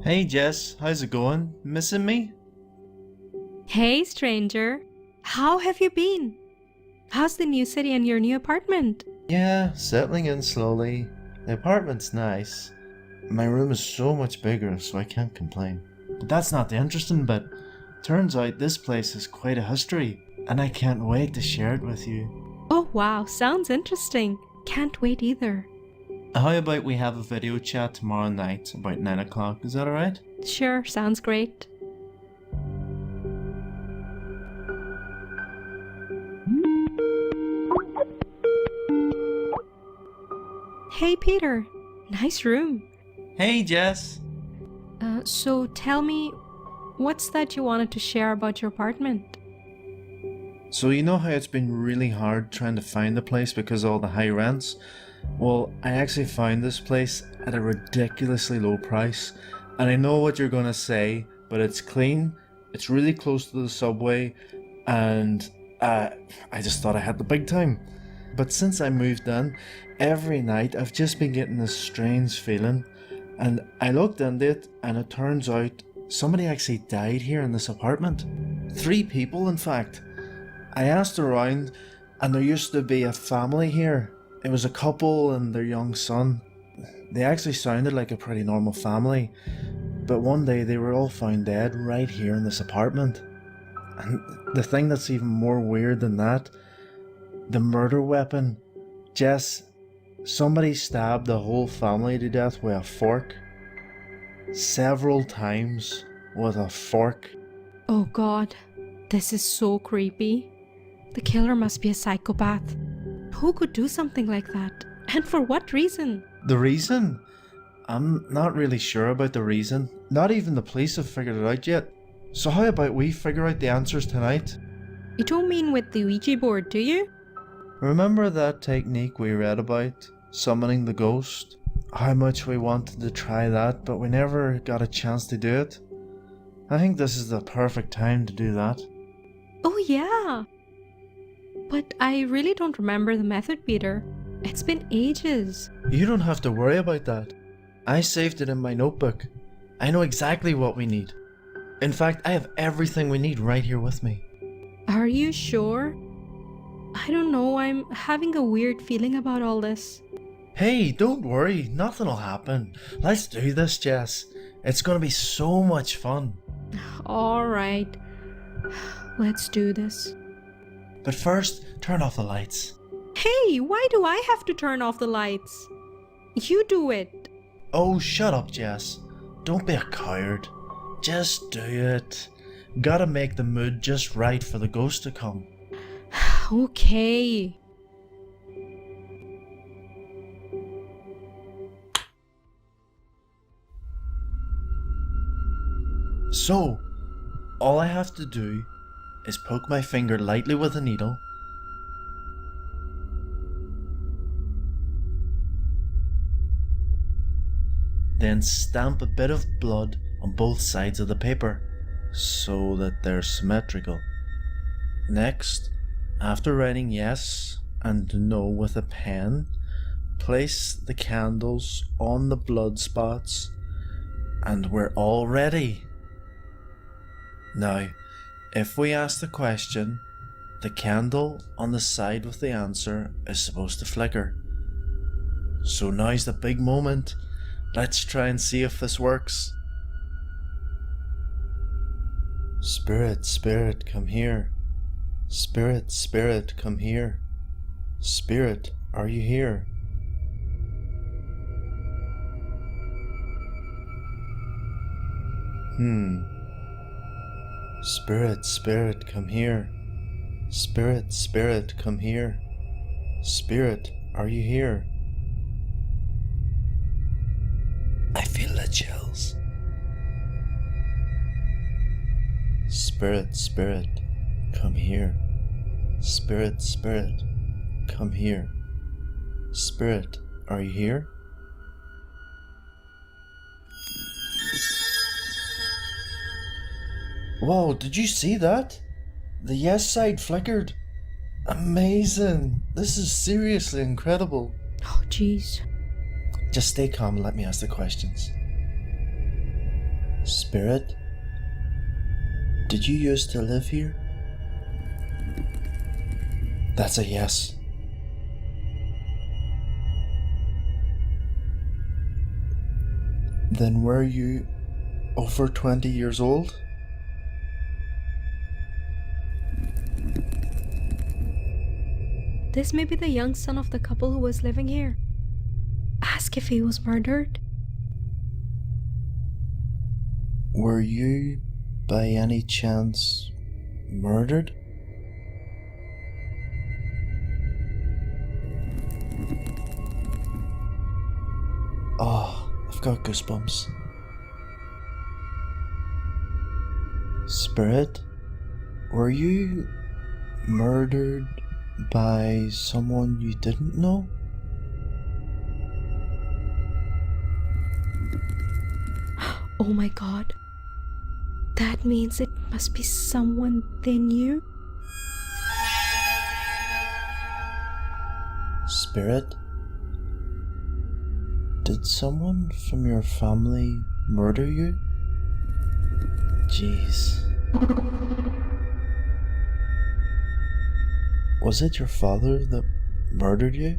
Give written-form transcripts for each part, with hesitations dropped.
Hey Jess, how's it going? Missing me? Hey, stranger. How have you been? How's the new city and your new apartment? Yeah, settling in slowly. The apartment's nice. My room is so much bigger, so I can't complain. But that's not the interesting bit. Turns out this place has quite a history, and I can't wait to share it with you. Oh, wow, sounds interesting. Can't wait either. How about we have a video chat tomorrow night about 9 o'clock? Is that alright? Sure, sounds great. Hey, Peter. Nice room. Hey Jess! So tell me, what's that you wanted to share about your apartment? So you know how it's been really hard trying to find the place because of all the high rents? Well, I actually found this place at a ridiculously low price. And I know what you're gonna say, but it's clean, it's really close to the subway, and I just thought I had the big time. But since I moved in, every night I've just been getting this strange feeling. And I looked into it, and it turns out somebody actually died here in this apartment. 3 people, in fact. I asked around, and there used to be a family here. It was a couple and their young son. They actually sounded like a pretty normal family, but one day they were all found dead right here in this apartment. And the thing that's even more weird than that, the murder weapon. Jess, somebody stabbed the whole family to death with a fork. Several times with a fork. Oh, God. This is so creepy. The killer must be a psychopath. Who could do something like that? And for what reason? The reason? I'm not really sure about the reason. Not even the police have figured it out yet. So how about we figure out the answers tonight? You don't mean with the Ouija board, do you? Remember that technique we read about? Summoning the ghost? How much we wanted to try that, but we never got a chance to do it. I think this is the perfect time to do that. Oh, yeah. But I really don't remember the method, Peter. It's been ages. You don't have to worry about that. I saved it in my notebook. I know exactly what we need. In fact, I have everything we need right here with me. Are you sure? I don't know, I'm having a weird feeling about all this. Hey, don't worry, nothing'll happen. Let's do this, Jess. It's gonna be so much fun. Alright, let's do this. But first, turn off the lights. Hey, why do I have to turn off the lights? You do it. Oh, shut up, Jess. Don't be a coward. Just do it. Gotta make the mood just right for the ghost to come. Okay. So, all I have to do is poke my finger lightly with a needle, then stamp a bit of blood on both sides of the paper so that they're symmetrical. Next, after writing yes and no with a pen, place the candles on the blood spots and we're all ready. Now, if we ask the question, the candle on the side with the answer is supposed to flicker. So now's the big moment. Let's try and see if this works. Spirit, spirit, come here. Spirit, spirit, come here. Spirit, are you here? Spirit, spirit, come here. Spirit, spirit, come here. Spirit, are you here? I feel the chills. Spirit, spirit, come here. Spirit, spirit, come here. Spirit, are you here? Whoa, did you see that? The yes side flickered. Amazing. This is seriously incredible. Oh, jeez. Just stay calm and let me ask the questions. Spirit? Did you used to live here? That's a yes. Then were you over 20 years old? This may be the young son of the couple who was living here. Ask if he was murdered. Were you, by any chance, murdered? Oh, I've got goosebumps. Spirit, were you murdered by someone you didn't know? Oh my god. That means it must be someone they knew. Spirit, did someone from your family murder you? Jeez. Was it your father that murdered you?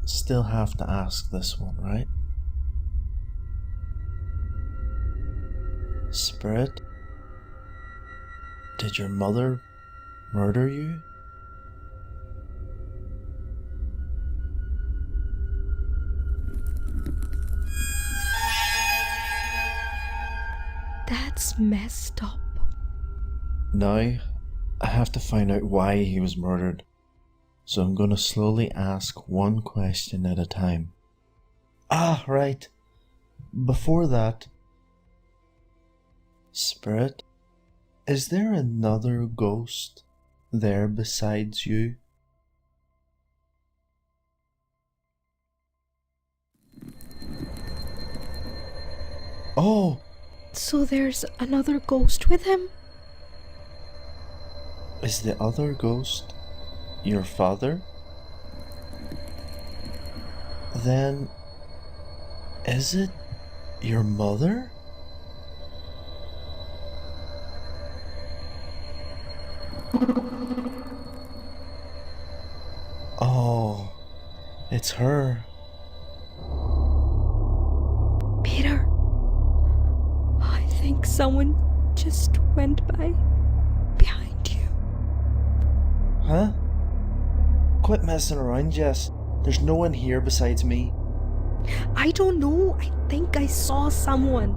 Still have to ask this one, right? Spirit, did your mother murder you? That's messed up. Now, I have to find out why he was murdered. So I'm gonna slowly ask one question at a time. Ah, right. Before that, Spirit, is there another ghost there besides you? Oh, So there's another ghost with him? is the other ghost your father? Then, is it your mother? Oh, it's her. Peter, I think someone just went by behind you. Huh? Quit messing around, Jess. There's no one here besides me. I don't know. I think I saw someone.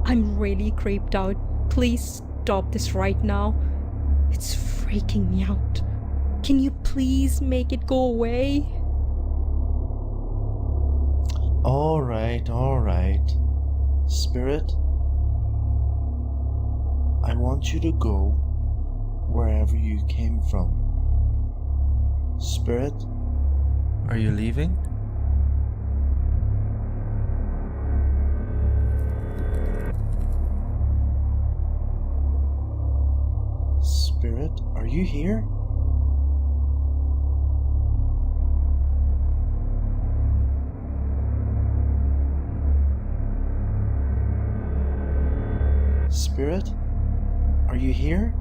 I'm really creeped out. Please stop this right now. It's freaking me out. Can you please make it go away? Alright. Spirit, I want you to go wherever you came from. Spirit, are you leaving? Spirit, are you here? Spirit, are you here?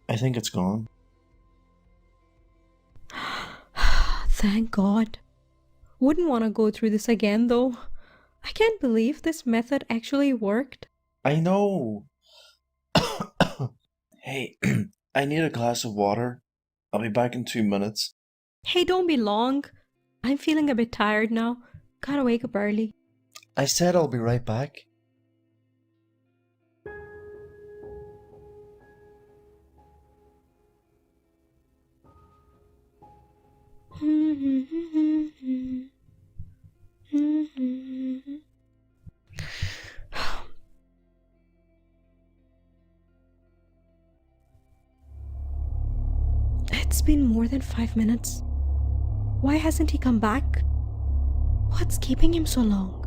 I think it's gone. Thank God. Wouldn't want to go through this again though. I can't believe this method actually worked. I know. Hey, I need a glass of water. I'll be back in 2 minutes. Hey, don't be long. I'm feeling a bit tired now. Gotta wake up early. I said I'll be right back. It's been more than 5 minutes. Why hasn't he come back? What's keeping him so long?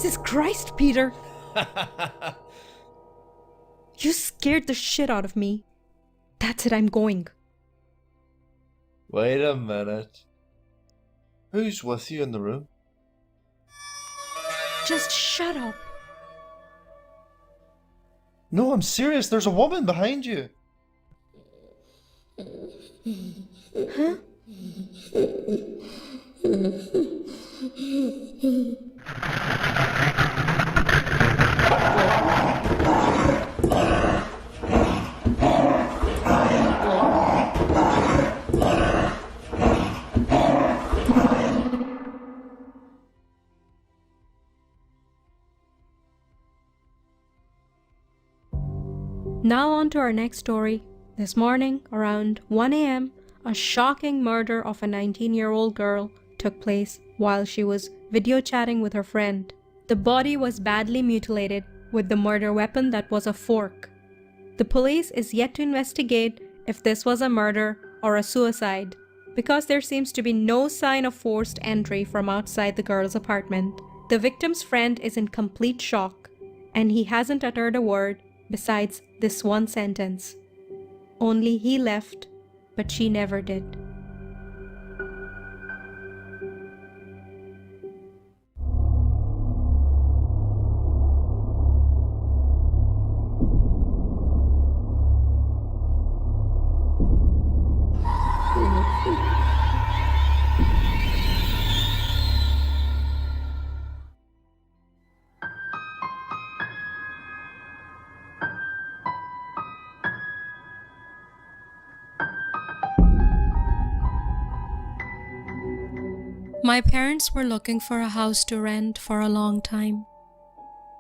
Jesus Christ, Peter! You scared the shit out of me. That's it, I'm going. Wait a minute. Who's with you in the room? Just shut up. No, I'm serious. There's a woman behind you. Huh? Now on to our next story. This morning, around 1 a.m., a shocking murder of a 19-year-old girl took place while she was video chatting with her friend. The body was badly mutilated with the murder weapon that was a fork. The police is yet to investigate if this was a murder or a suicide, because there seems to be no sign of forced entry from outside the girl's apartment. The victim's friend is in complete shock, and he hasn't uttered a word besides this one sentence. Only he left, but she never did. My parents were looking for a house to rent for a long time,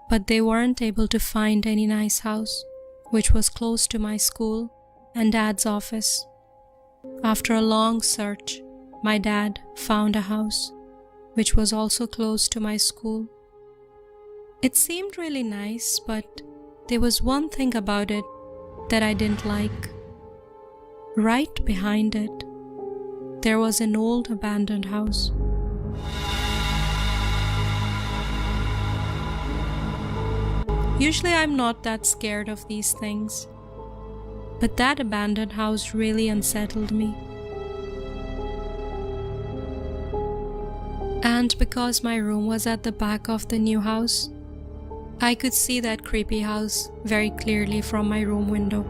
but they weren't able to find any nice house, which was close to my school and Dad's office. After a long search, my dad found a house, which was also close to my school. It seemed really nice, but there was one thing about it that I didn't like. Right behind it, there was an old abandoned house. Usually I'm not that scared of these things, but that abandoned house really unsettled me. And because my room was at the back of the new house, I could see that creepy house very clearly from my room window.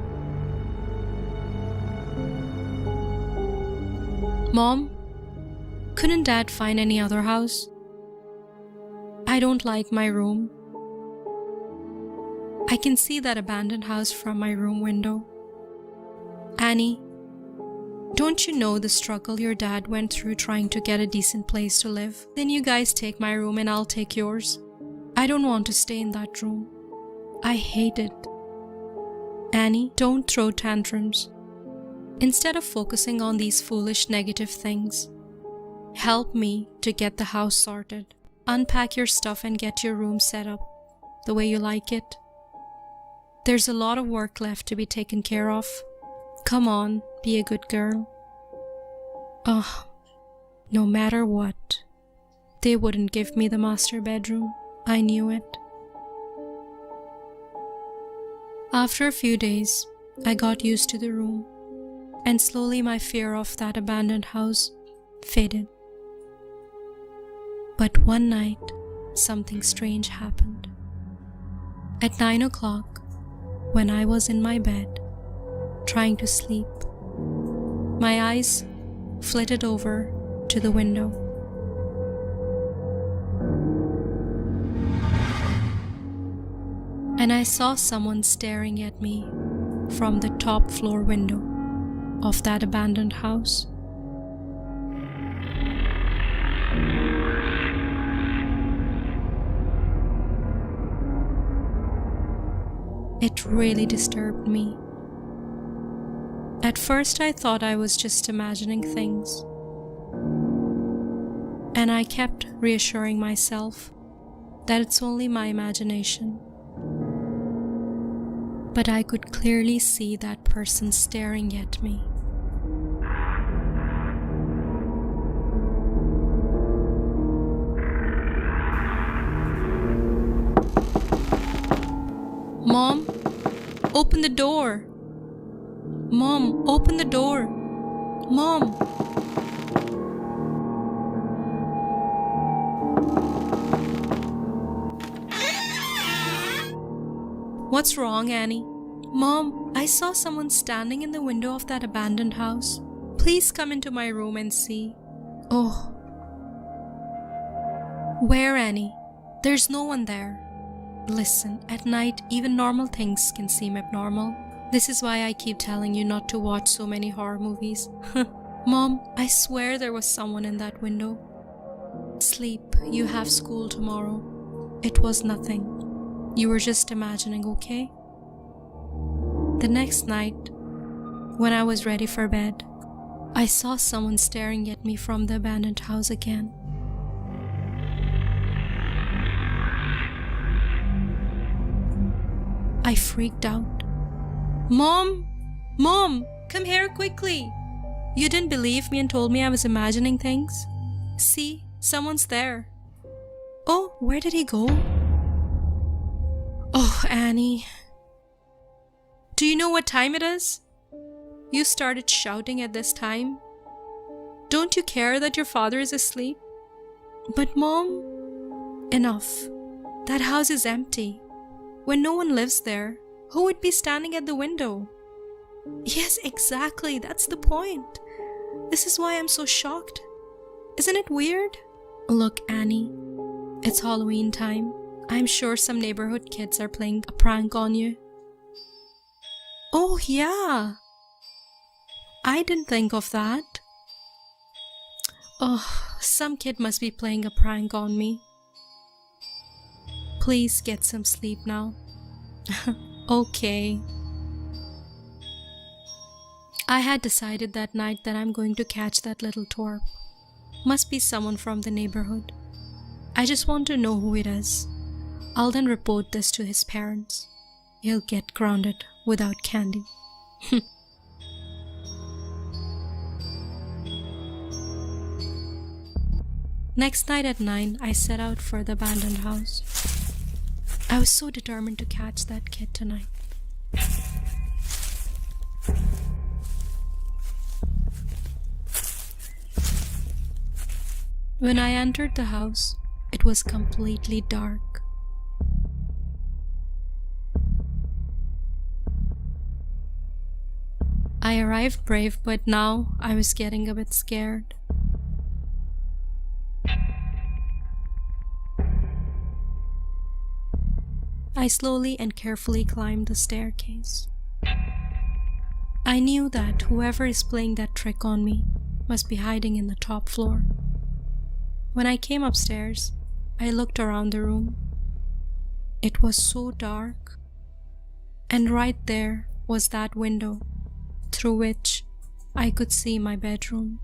Mom, couldn't Dad find any other house? I don't like my room. I can see that abandoned house from my room window. Annie, don't you know the struggle your dad went through trying to get a decent place to live? Then you guys take my room and I'll take yours. I don't want to stay in that room. I hate it. Annie, don't throw tantrums. Instead of focusing on these foolish negative things, help me to get the house sorted. Unpack your stuff and get your room set up the way you like it. There's a lot of work left to be taken care of. Come on, be a good girl. No matter what, they wouldn't give me the master bedroom. I knew it. After a few days, I got used to the room, and slowly my fear of that abandoned house faded. But one night, something strange happened. At 9 o'clock, when I was in my bed, trying to sleep, my eyes flitted over to the window. And I saw someone staring at me from the top floor window of that abandoned house. It really disturbed me. At first I thought I was just imagining things, and I kept reassuring myself that it's only my imagination. But I could clearly see that person staring at me. Mom, open the door. Mom, open the door. Mom. What's wrong, Annie? Mom, I saw someone standing in the window of that abandoned house. Please come into my room and see. Oh. Where, Annie? There's no one there. Listen, at night, even normal things can seem abnormal. This is why I keep telling you not to watch so many horror movies. Mom, I swear there was someone in that window. Sleep, you have school tomorrow. It was nothing. You were just imagining, okay? The next night, when I was ready for bed, I saw someone staring at me from the abandoned house again. I freaked out. Mom! Mom! Come here quickly! You didn't believe me and told me I was imagining things? See, someone's there. Oh, where did he go? Oh, Annie. Do you know what time it is? You started shouting at this time. Don't you care that your father is asleep? But Mom, enough. That house is empty. When no one lives there, who would be standing at the window? Yes, exactly. That's the point. This is why I'm so shocked. Isn't it weird? Look, Annie, it's Halloween time. I'm sure some neighborhood kids are playing a prank on you. Oh, yeah. I didn't think of that. Oh, some kid must be playing a prank on me. Please get some sleep now. Okay. I had decided that night that I'm going to catch that little twerp. Must be someone from the neighborhood. I just want to know who it is. I'll then report this to his parents. He'll get grounded without candy. Next night at 9, I set out for the abandoned house. I was so determined to catch that kid tonight. When I entered the house, it was completely dark. I arrived brave, but now I was getting a bit scared. I slowly and carefully climbed the staircase. I knew that whoever is playing that trick on me must be hiding in the top floor. When I came upstairs, I looked around the room. It was so dark, and right there was that window through which I could see my bedroom.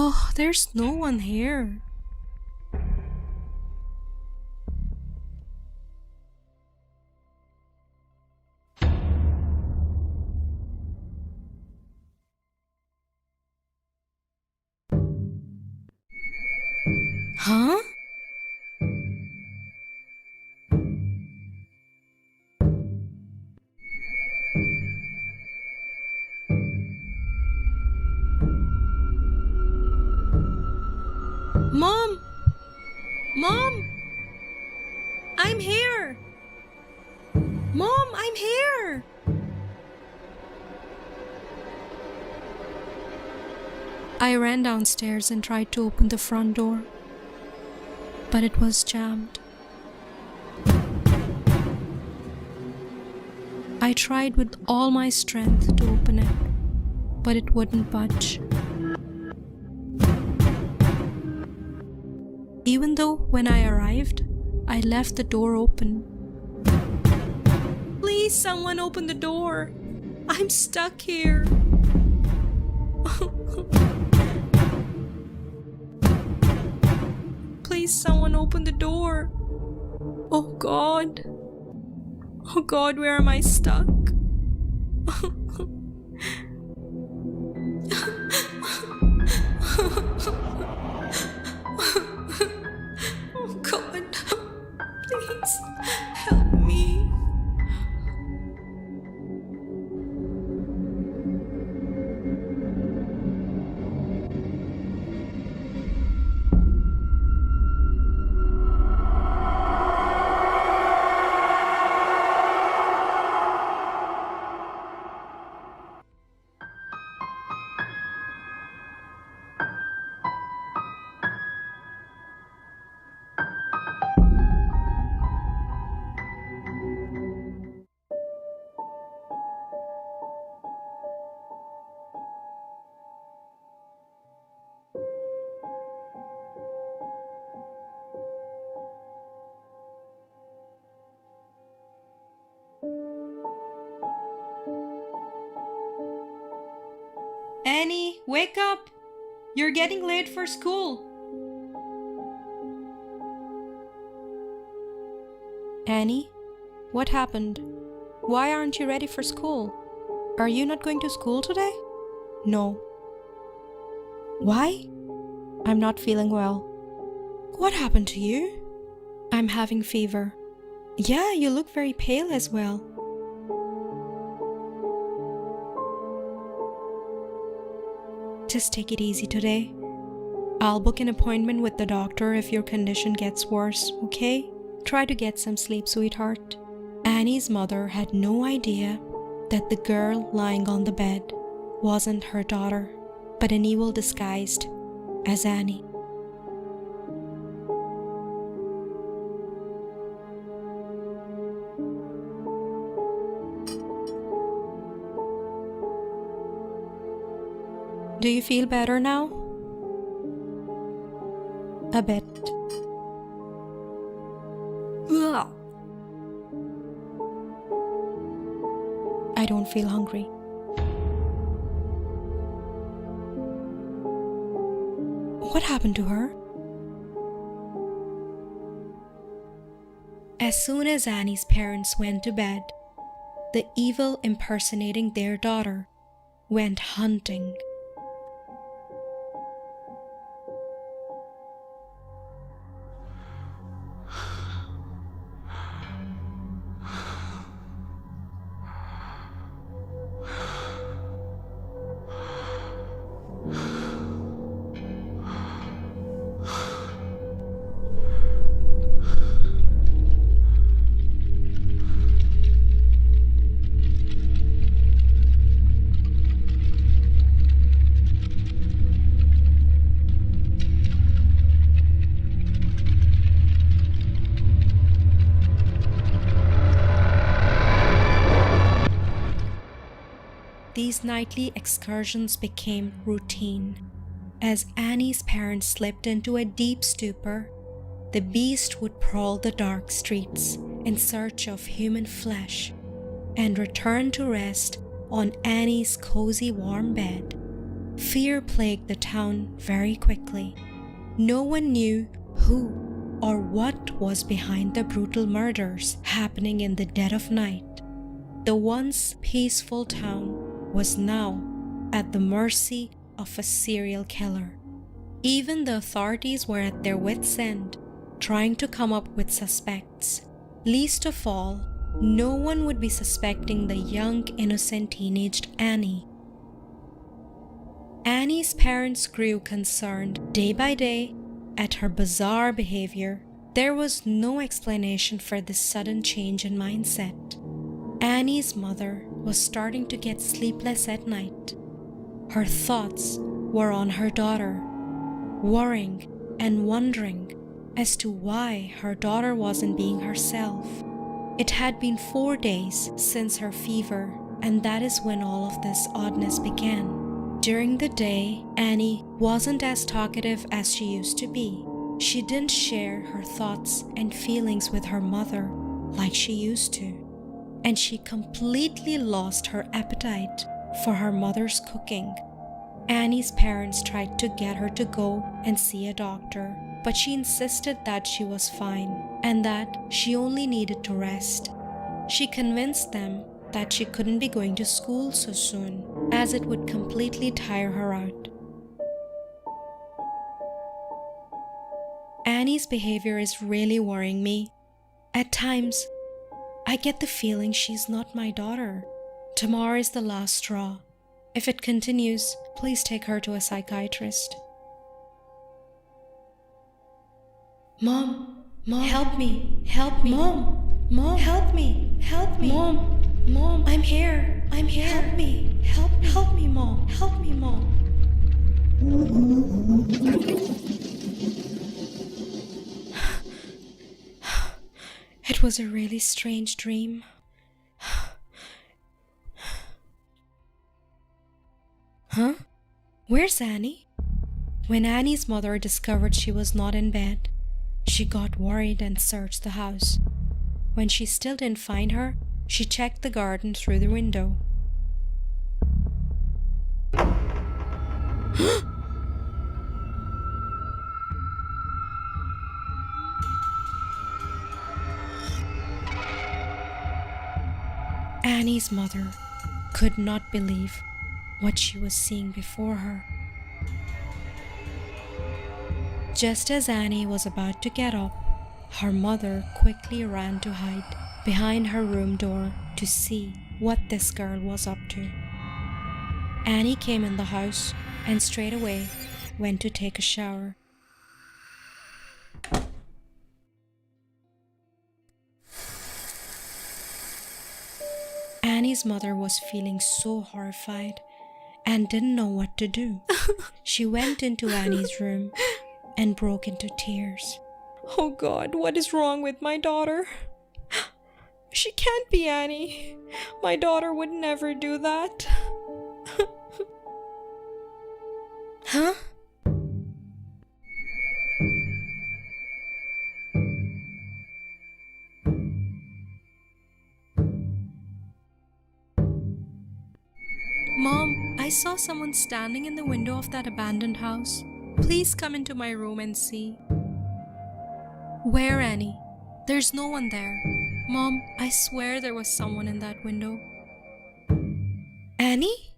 Oh, there's no one here. Huh? Mom! Mom! I'm here! Mom, I'm here! I ran downstairs and tried to open the front door, but it was jammed. I tried with all my strength to open it, but it wouldn't budge. Even though when I arrived, I left the door open. Please, someone open the door. I'm stuck here. Please, someone open the door. Oh God. Oh God, where am I stuck? Annie, wake up! You're getting late for school. Annie, what happened? Why aren't you ready for school? Are you not going to school today? No. Why? I'm not feeling well. What happened to you? I'm having fever. Yeah, you look very pale as well. Just take it easy today. I'll book an appointment with the doctor if your condition gets worse, okay? Try to get some sleep, sweetheart. Annie's mother had no idea that the girl lying on the bed wasn't her daughter, but an evil disguised as Annie. Do you feel better now? A bit. Ugh. I don't feel hungry. What happened to her? As soon as Annie's parents went to bed, the evil impersonating their daughter went hunting. These nightly excursions became routine. As Annie's parents slipped into a deep stupor, the beast would prowl the dark streets in search of human flesh and return to rest on Annie's cozy warm bed. Fear plagued the town very quickly. No one knew who or what was behind the brutal murders happening in the dead of night. The once peaceful town was now at the mercy of a serial killer. Even the authorities were at their wits' end, trying to come up with suspects. Least of all, no one would be suspecting the young, innocent teenaged Annie. Annie's parents grew concerned day by day at her bizarre behavior. There was no explanation for this sudden change in mindset. Annie's mother was starting to get sleepless at night. Her thoughts were on her daughter, worrying and wondering as to why her daughter wasn't being herself. It had been 4 days since her fever, and that is when all of this oddness began. During the day, Annie wasn't as talkative as she used to be. She didn't share her thoughts and feelings with her mother like she used to. And she completely lost her appetite for her mother's cooking. Annie's parents tried to get her to go and see a doctor, but she insisted that she was fine and that she only needed to rest. She convinced them that she couldn't be going to school so soon, as it would completely tire her out. Annie's behavior is really worrying me. At times, I get the feeling she's not my daughter. Tomorrow is the last straw. If it continues, please take her to a psychiatrist. Mom, help me, Mom, help me, Mom, I'm here, help me, Mom, help me, Mom. It was a really strange dream. Huh? Where's Annie? When Annie's mother discovered she was not in bed, she got worried and searched the house. When she still didn't find her, she checked the garden through the window. Annie's mother could not believe what she was seeing before her. Just as Annie was about to get up, her mother quickly ran to hide behind her room door to see what this girl was up to. Annie came in the house and straight away went to take a shower. Annie's mother was feeling so horrified and didn't know what to do. She went into Annie's room and broke into tears. Oh God, what is wrong with my daughter? She can't be Annie. My daughter would never do that. Huh? Mom, I saw someone standing in the window of that abandoned house. Please come into my room and see. Where, Annie? There's no one there. Mom, I swear there was someone in that window. Annie?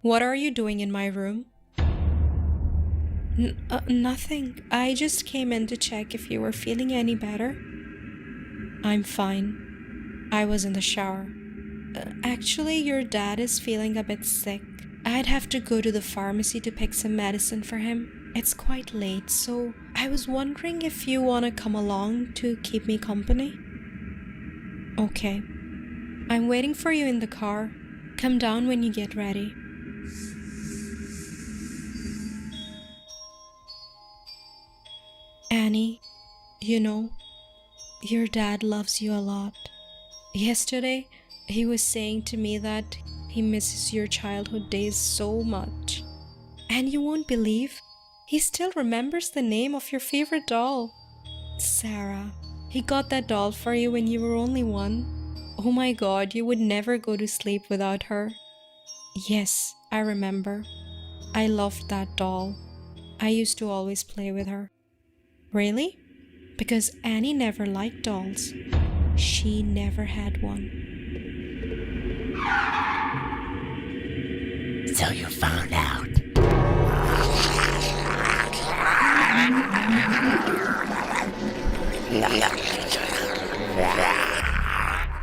What are you doing in my room? Nothing. I just came in to check if you were feeling any better. I'm fine. I was in the shower. Actually, your dad is feeling a bit sick. I'd have to go to the pharmacy to pick some medicine for him. It's quite late, so I was wondering if you want to come along to keep me company. Okay. I'm waiting for you in the car. Come down when you get ready. Annie, you know, your dad loves you a lot. Yesterday, he was saying to me that he misses your childhood days so much. And you won't believe, he still remembers the name of your favorite doll. Sarah. He got that doll for you when you were only 1. Oh my God, you would never go to sleep without her. Yes, I remember. I loved that doll. I used to always play with her. Really? Because Annie never liked dolls. She never had one. So you found out.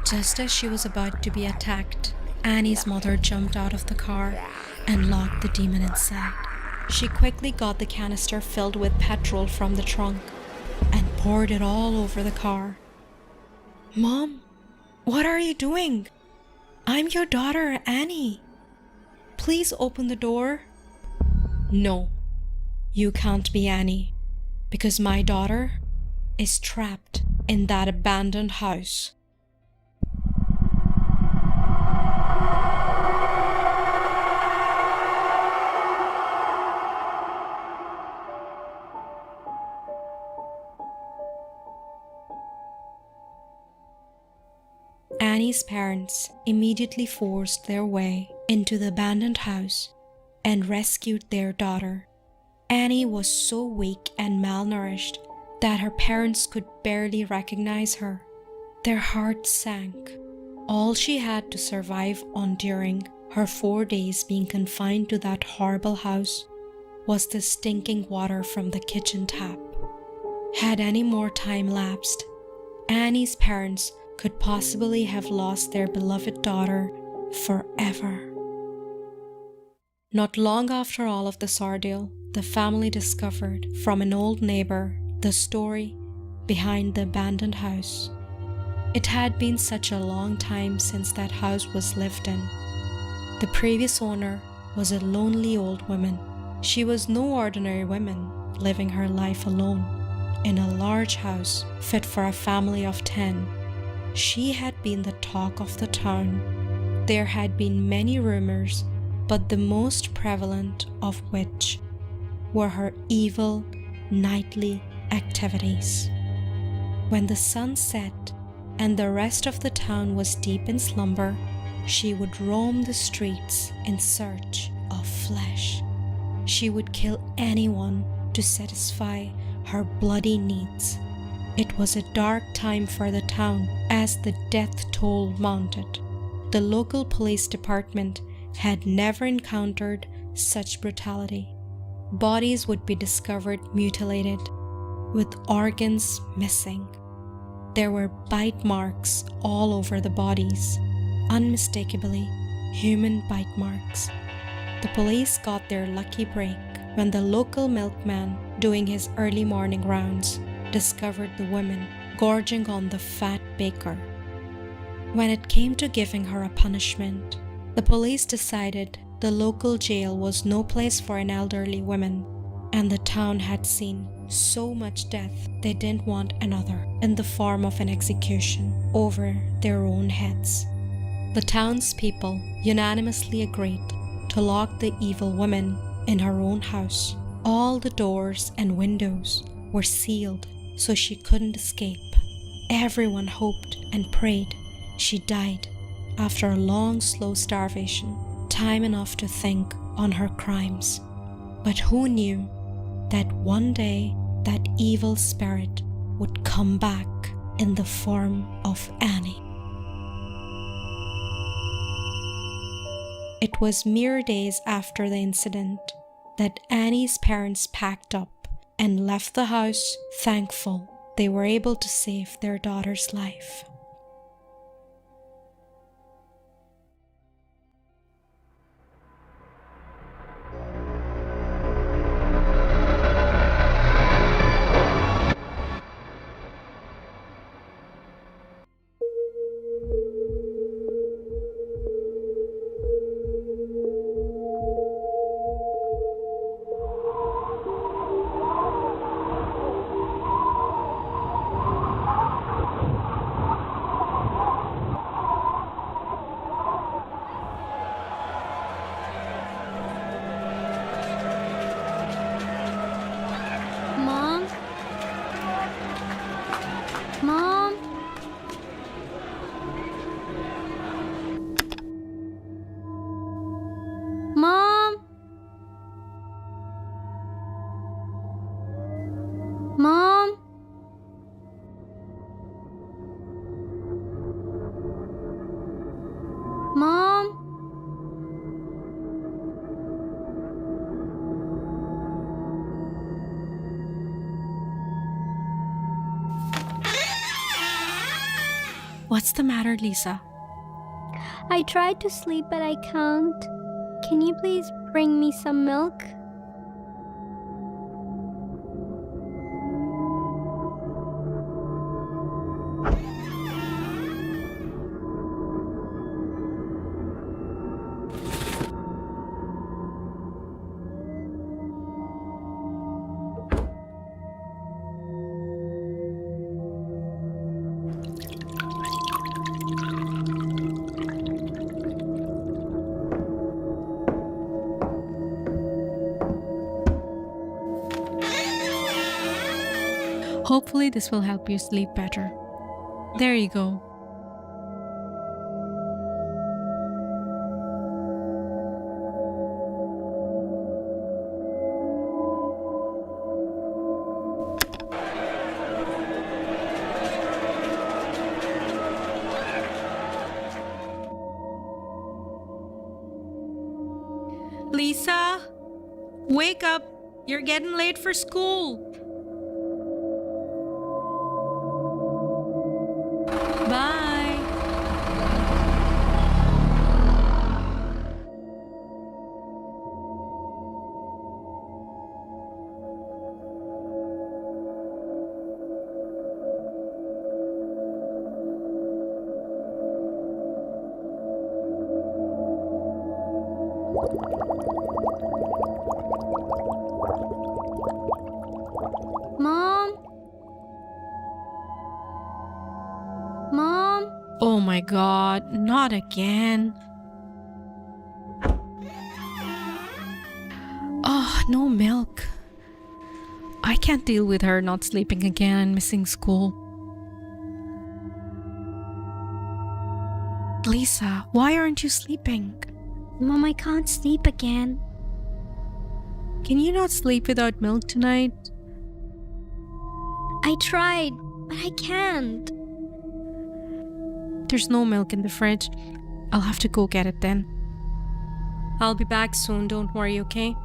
Just as she was about to be attacked, Annie's mother jumped out of the car and locked the demon inside. She quickly got the canister filled with petrol from the trunk and poured it all over the car. Mom, what are you doing? I'm your daughter, Annie. Please open the door. No, you can't be Annie, because my daughter is trapped in that abandoned house. Annie's parents immediately forced their way into the abandoned house and rescued their daughter. Annie was so weak and malnourished that her parents could barely recognize her. Their hearts sank. All she had to survive on during her 4 days being confined to that horrible house was the stinking water from the kitchen tap. Had any more time lapsed, Annie's parents could possibly have lost their beloved daughter forever. Not long after all of this ordeal, the family discovered from an old neighbor the story behind the abandoned house. It had been such a long time since that house was lived in. The previous owner was a lonely old woman. She was no ordinary woman, living her life alone in a large house fit for a family of 10. She had been the talk of the town. There had been many rumors, but the most prevalent of which were her evil nightly activities. When the sun set and the rest of the town was deep in slumber, she would roam the streets in search of flesh. She would kill anyone to satisfy her bloody needs. It was a dark time for the town as the death toll mounted. The local police department had never encountered such brutality. Bodies would be discovered mutilated, with organs missing. There were bite marks all over the bodies, unmistakably human bite marks. The police got their lucky break when the local milkman, doing his early morning rounds, discovered the woman gorging on the fat baker. When it came to giving her a punishment, the police decided the local jail was no place for an elderly woman, and the town had seen so much death they didn't want another in the form of an execution over their own heads. The townspeople unanimously agreed to lock the evil woman in her own house. All the doors and windows were sealed so she couldn't escape. Everyone hoped and prayed she died after a long, slow starvation, time enough to think on her crimes. But who knew that one day that evil spirit would come back in the form of Annie? It was mere days after the incident that Annie's parents packed up and left the house, thankful they were able to save their daughter's life. Mom? Mom? Mom? Mom? Mom? What's the matter, Lisa? I tried to sleep, but I can't. Can you please bring me some milk? Hopefully this will help you sleep better. There you go. Lisa, wake up. You're getting late for school. Bye. Mom? Mom? Oh my God, not again. Oh, no milk. I can't deal with her not sleeping again and missing school. Lisa, why aren't you sleeping? Mom, I can't sleep again. Can you not sleep without milk tonight? I tried, but I can't. There's no milk in the fridge. I'll have to go get it then. I'll be back soon, don't worry, okay?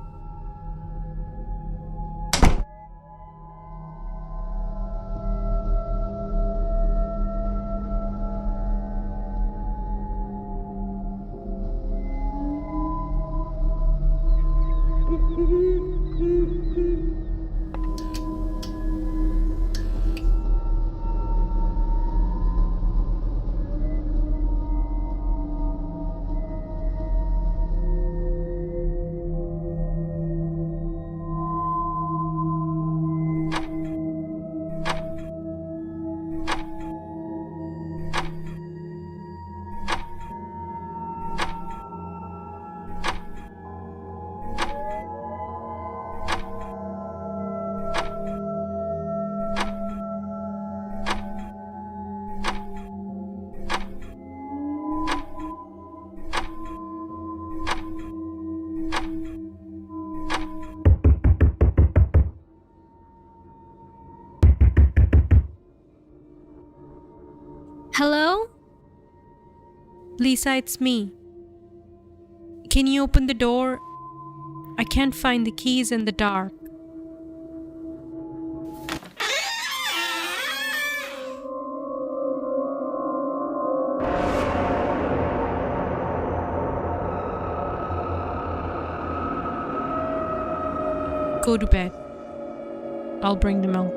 Hello? Lisa, it's me. Can you open the door? I can't find the keys in the dark. Go to bed. I'll bring the milk.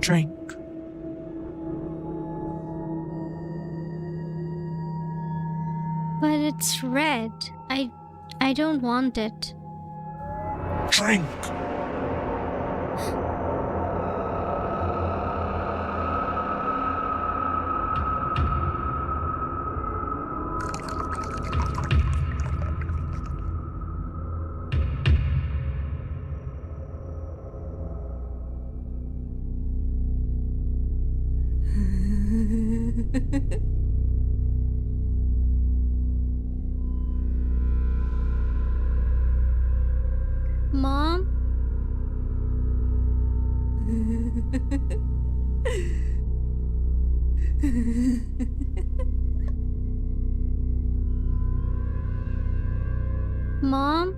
Drink. But it's red. I don't want it. Drink! Mom? Mom?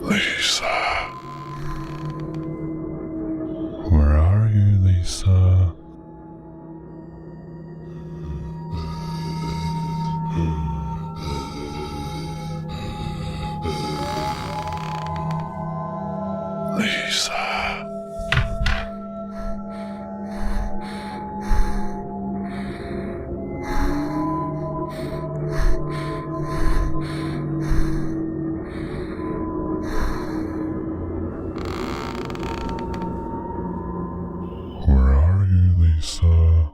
Lisa. Where are you, Lisa? Lisa. Where are you, Lisa?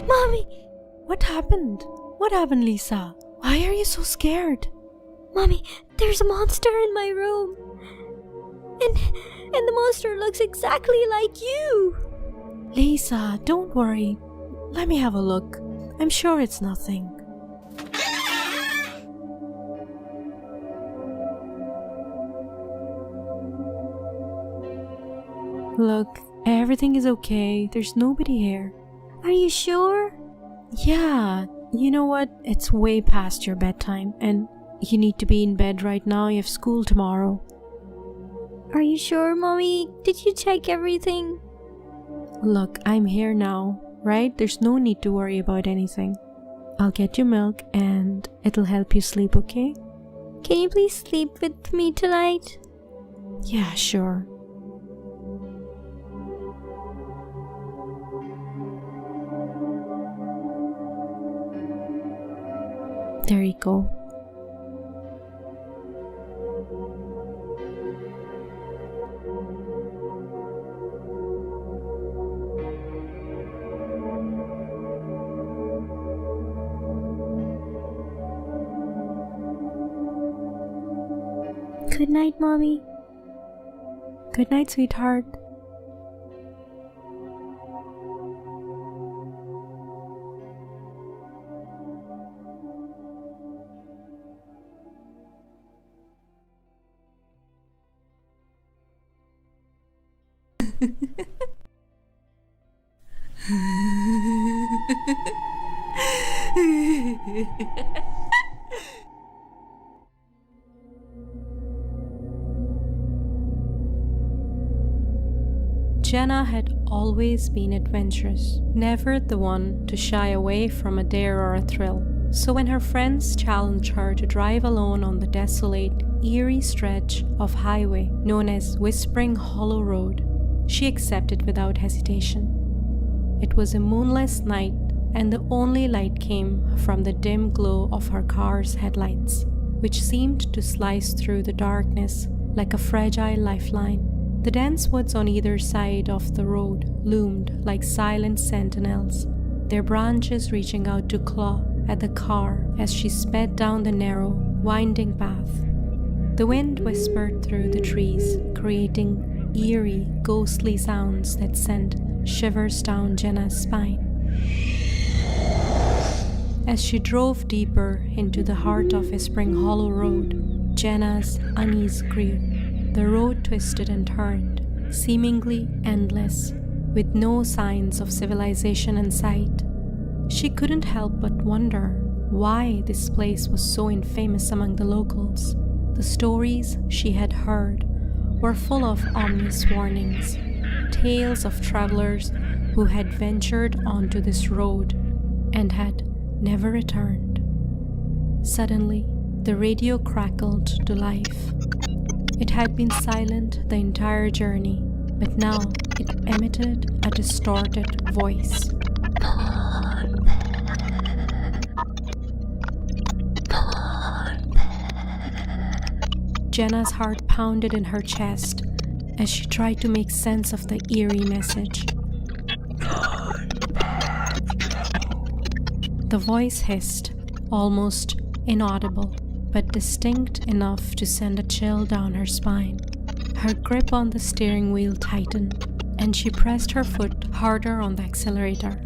Mommy! What happened? What happened, Lisa? Why are you so scared? Mommy, there's a monster in my room. And the monster looks exactly like you. Lisa, don't worry. Let me have a look. I'm sure it's nothing. Look, everything is okay. There's nobody here. Are you sure? Yeah, you know what? It's way past your bedtime and you need to be in bed right now. You have school tomorrow. Are you sure, Mommy? Did you check everything? Look, I'm here now, right? There's no need to worry about anything. I'll get you milk and it'll help you sleep, okay? Can you please sleep with me tonight? Yeah, sure. There you go. Good night, Mommy. Good night, sweetheart. Jenna had always been adventurous, never the one to shy away from a dare or a thrill. So when her friends challenged her to drive alone on the desolate, eerie stretch of highway known as Whispering Hollow Road, she accepted without hesitation. It was a moonless night, and the only light came from the dim glow of her car's headlights, which seemed to slice through the darkness like a fragile lifeline. The dense woods on either side of the road loomed like silent sentinels, their branches reaching out to claw at the car as she sped down the narrow, winding path. The wind whispered through the trees, creating eerie, ghostly sounds that sent shivers down Jenna's spine. As she drove deeper into the heart of Whispering Hollow Road, Jenna's unease grew. The road twisted and turned, seemingly endless, with no signs of civilization in sight. She couldn't help but wonder why this place was so infamous among the locals. The stories she had heard were full of ominous warnings, tales of travelers who had ventured onto this road and had never returned. Suddenly, the radio crackled to life. It had been silent the entire journey, but now it emitted a distorted voice. Jenna's heart pounded in her chest as she tried to make sense of the eerie message. The voice hissed, almost inaudible, but distinct enough to send a chill down her spine. Her grip on the steering wheel tightened, and she pressed her foot harder on the accelerator.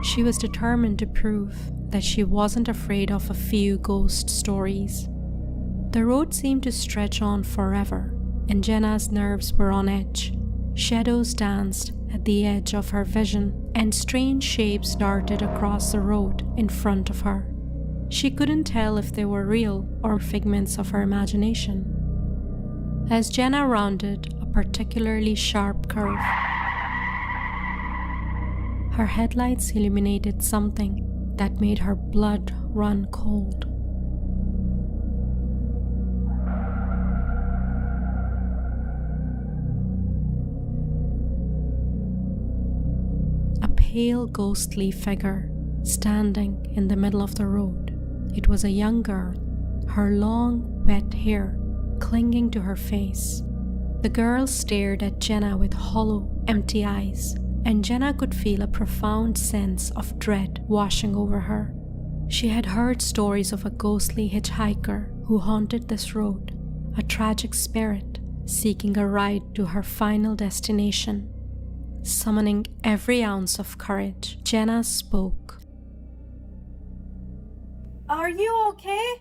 She was determined to prove that she wasn't afraid of a few ghost stories. The road seemed to stretch on forever, and Jenna's nerves were on edge. Shadows danced at the edge of her vision, and strange shapes darted across the road in front of her. She couldn't tell if they were real or figments of her imagination. As Jenna rounded a particularly sharp curve, her headlights illuminated something that made her blood run cold. A pale, ghostly figure standing in the middle of the road. It was a young girl, her long, wet hair clinging to her face. The girl stared at Jenna with hollow, empty eyes, and Jenna could feel a profound sense of dread washing over her. She had heard stories of a ghostly hitchhiker who haunted this road, a tragic spirit seeking a ride to her final destination. Summoning every ounce of courage, Jenna spoke. Are you okay?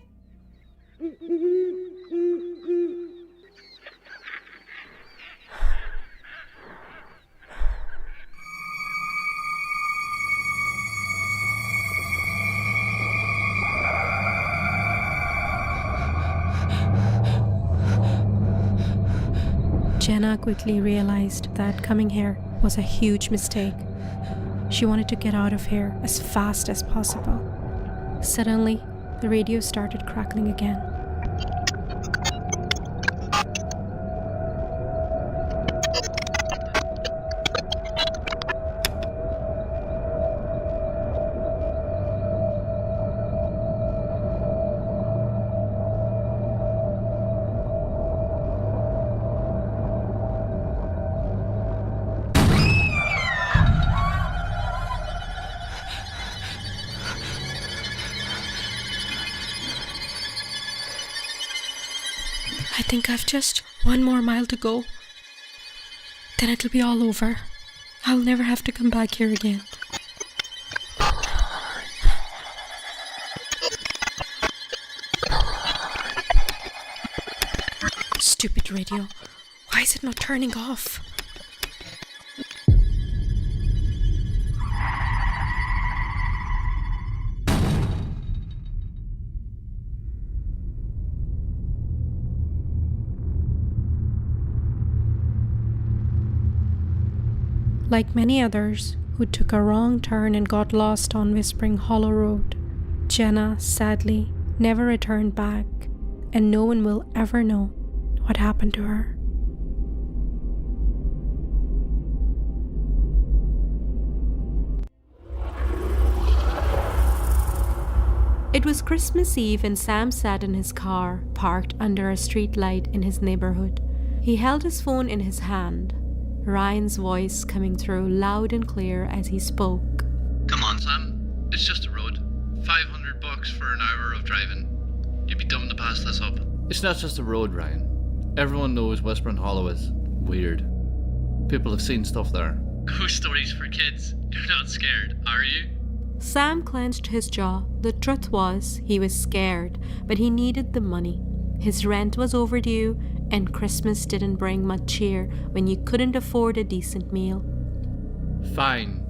Jenna quickly realized that coming here was a huge mistake. She wanted to get out of here as fast as possible. Suddenly, the radio started crackling again. I think I've just one more mile to go. Then it'll be all over. I'll never have to come back here again. Stupid radio. Why is it not turning off? Like many others who took a wrong turn and got lost on Whispering Hollow Road, Jenna, sadly, never returned back, and no one will ever know what happened to her. It was Christmas Eve and Sam sat in his car, parked under a street light in his neighborhood. He held his phone in his hand, Ryan's voice coming through loud and clear as he spoke. Come on, Sam. It's just a road. $500 for an hour of driving. You'd be dumb to pass this up. It's not just a road, Ryan. Everyone knows Whispering Hollow is weird. People have seen stuff there. Ghost stories for kids. You're not scared, are you? Sam clenched his jaw. The truth was, he was scared, but he needed the money. His rent was overdue, and Christmas didn't bring much cheer when you couldn't afford a decent meal. Fine.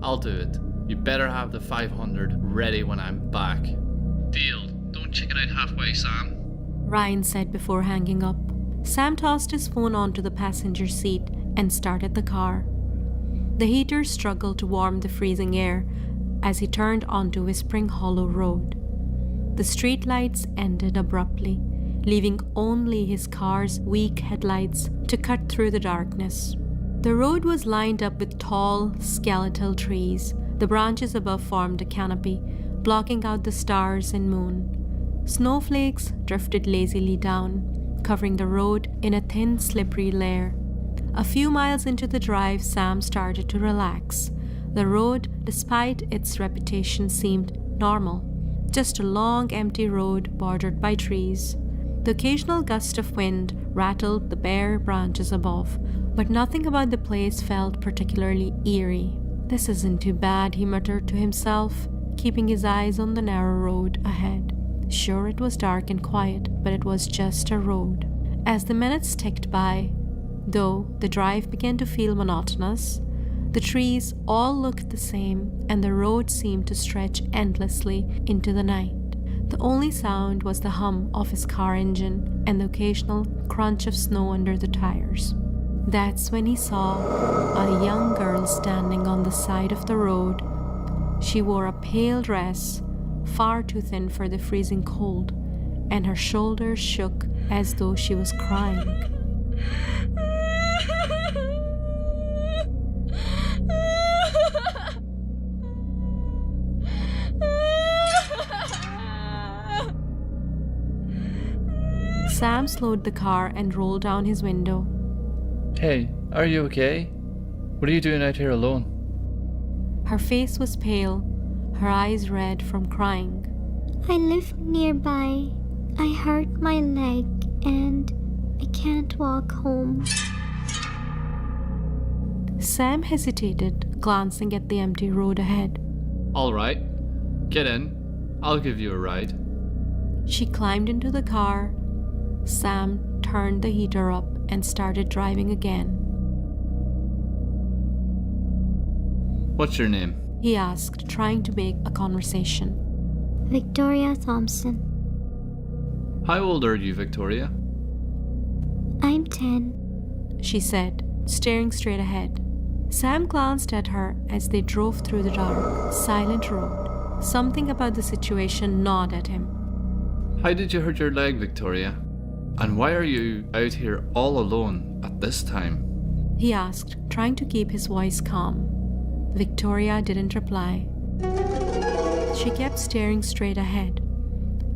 I'll do it. You better have the 500 ready when I'm back. Deal. Don't chicken out halfway, Sam. Ryan said before hanging up. Sam tossed his phone onto the passenger seat and started the car. The heater struggled to warm the freezing air as he turned onto Whispering Hollow Road. The streetlights ended abruptly, leaving only his car's weak headlights to cut through the darkness. The road was lined up with tall, skeletal trees. The branches above formed a canopy, blocking out the stars and moon. Snowflakes drifted lazily down, covering the road in a thin, slippery layer. A few miles into the drive, Sam started to relax. The road, despite its reputation, seemed normal. Just a long, empty road bordered by trees. The occasional gust of wind rattled the bare branches above, but nothing about the place felt particularly eerie. "This isn't too bad," he muttered to himself, keeping his eyes on the narrow road ahead. Sure, it was dark and quiet, but it was just a road. As the minutes ticked by, though the drive began to feel monotonous, the trees all looked the same, and the road seemed to stretch endlessly into the night. The only sound was the hum of his car engine and the occasional crunch of snow under the tires. That's when he saw a young girl standing on the side of the road. She wore a pale dress, far too thin for the freezing cold, and her shoulders shook as though she was crying. Sam slowed the car and rolled down his window. Hey, are you okay? What are you doing out here alone? Her face was pale, her eyes red from crying. I live nearby. I hurt my leg and I can't walk home. Sam hesitated, glancing at the empty road ahead. All right, get in. I'll give you a ride. She climbed into the car. Sam turned the heater up and started driving again. What's your name? He asked, trying to make a conversation. Victoria Thompson. How old are you, Victoria? I'm 10. She said, staring straight ahead. Sam glanced at her as they drove through the dark, silent road. Something about the situation gnawed at him. How did you hurt your leg, Victoria? And why are you out here all alone at this time? He asked, trying to keep his voice calm. Victoria didn't reply. She kept staring straight ahead,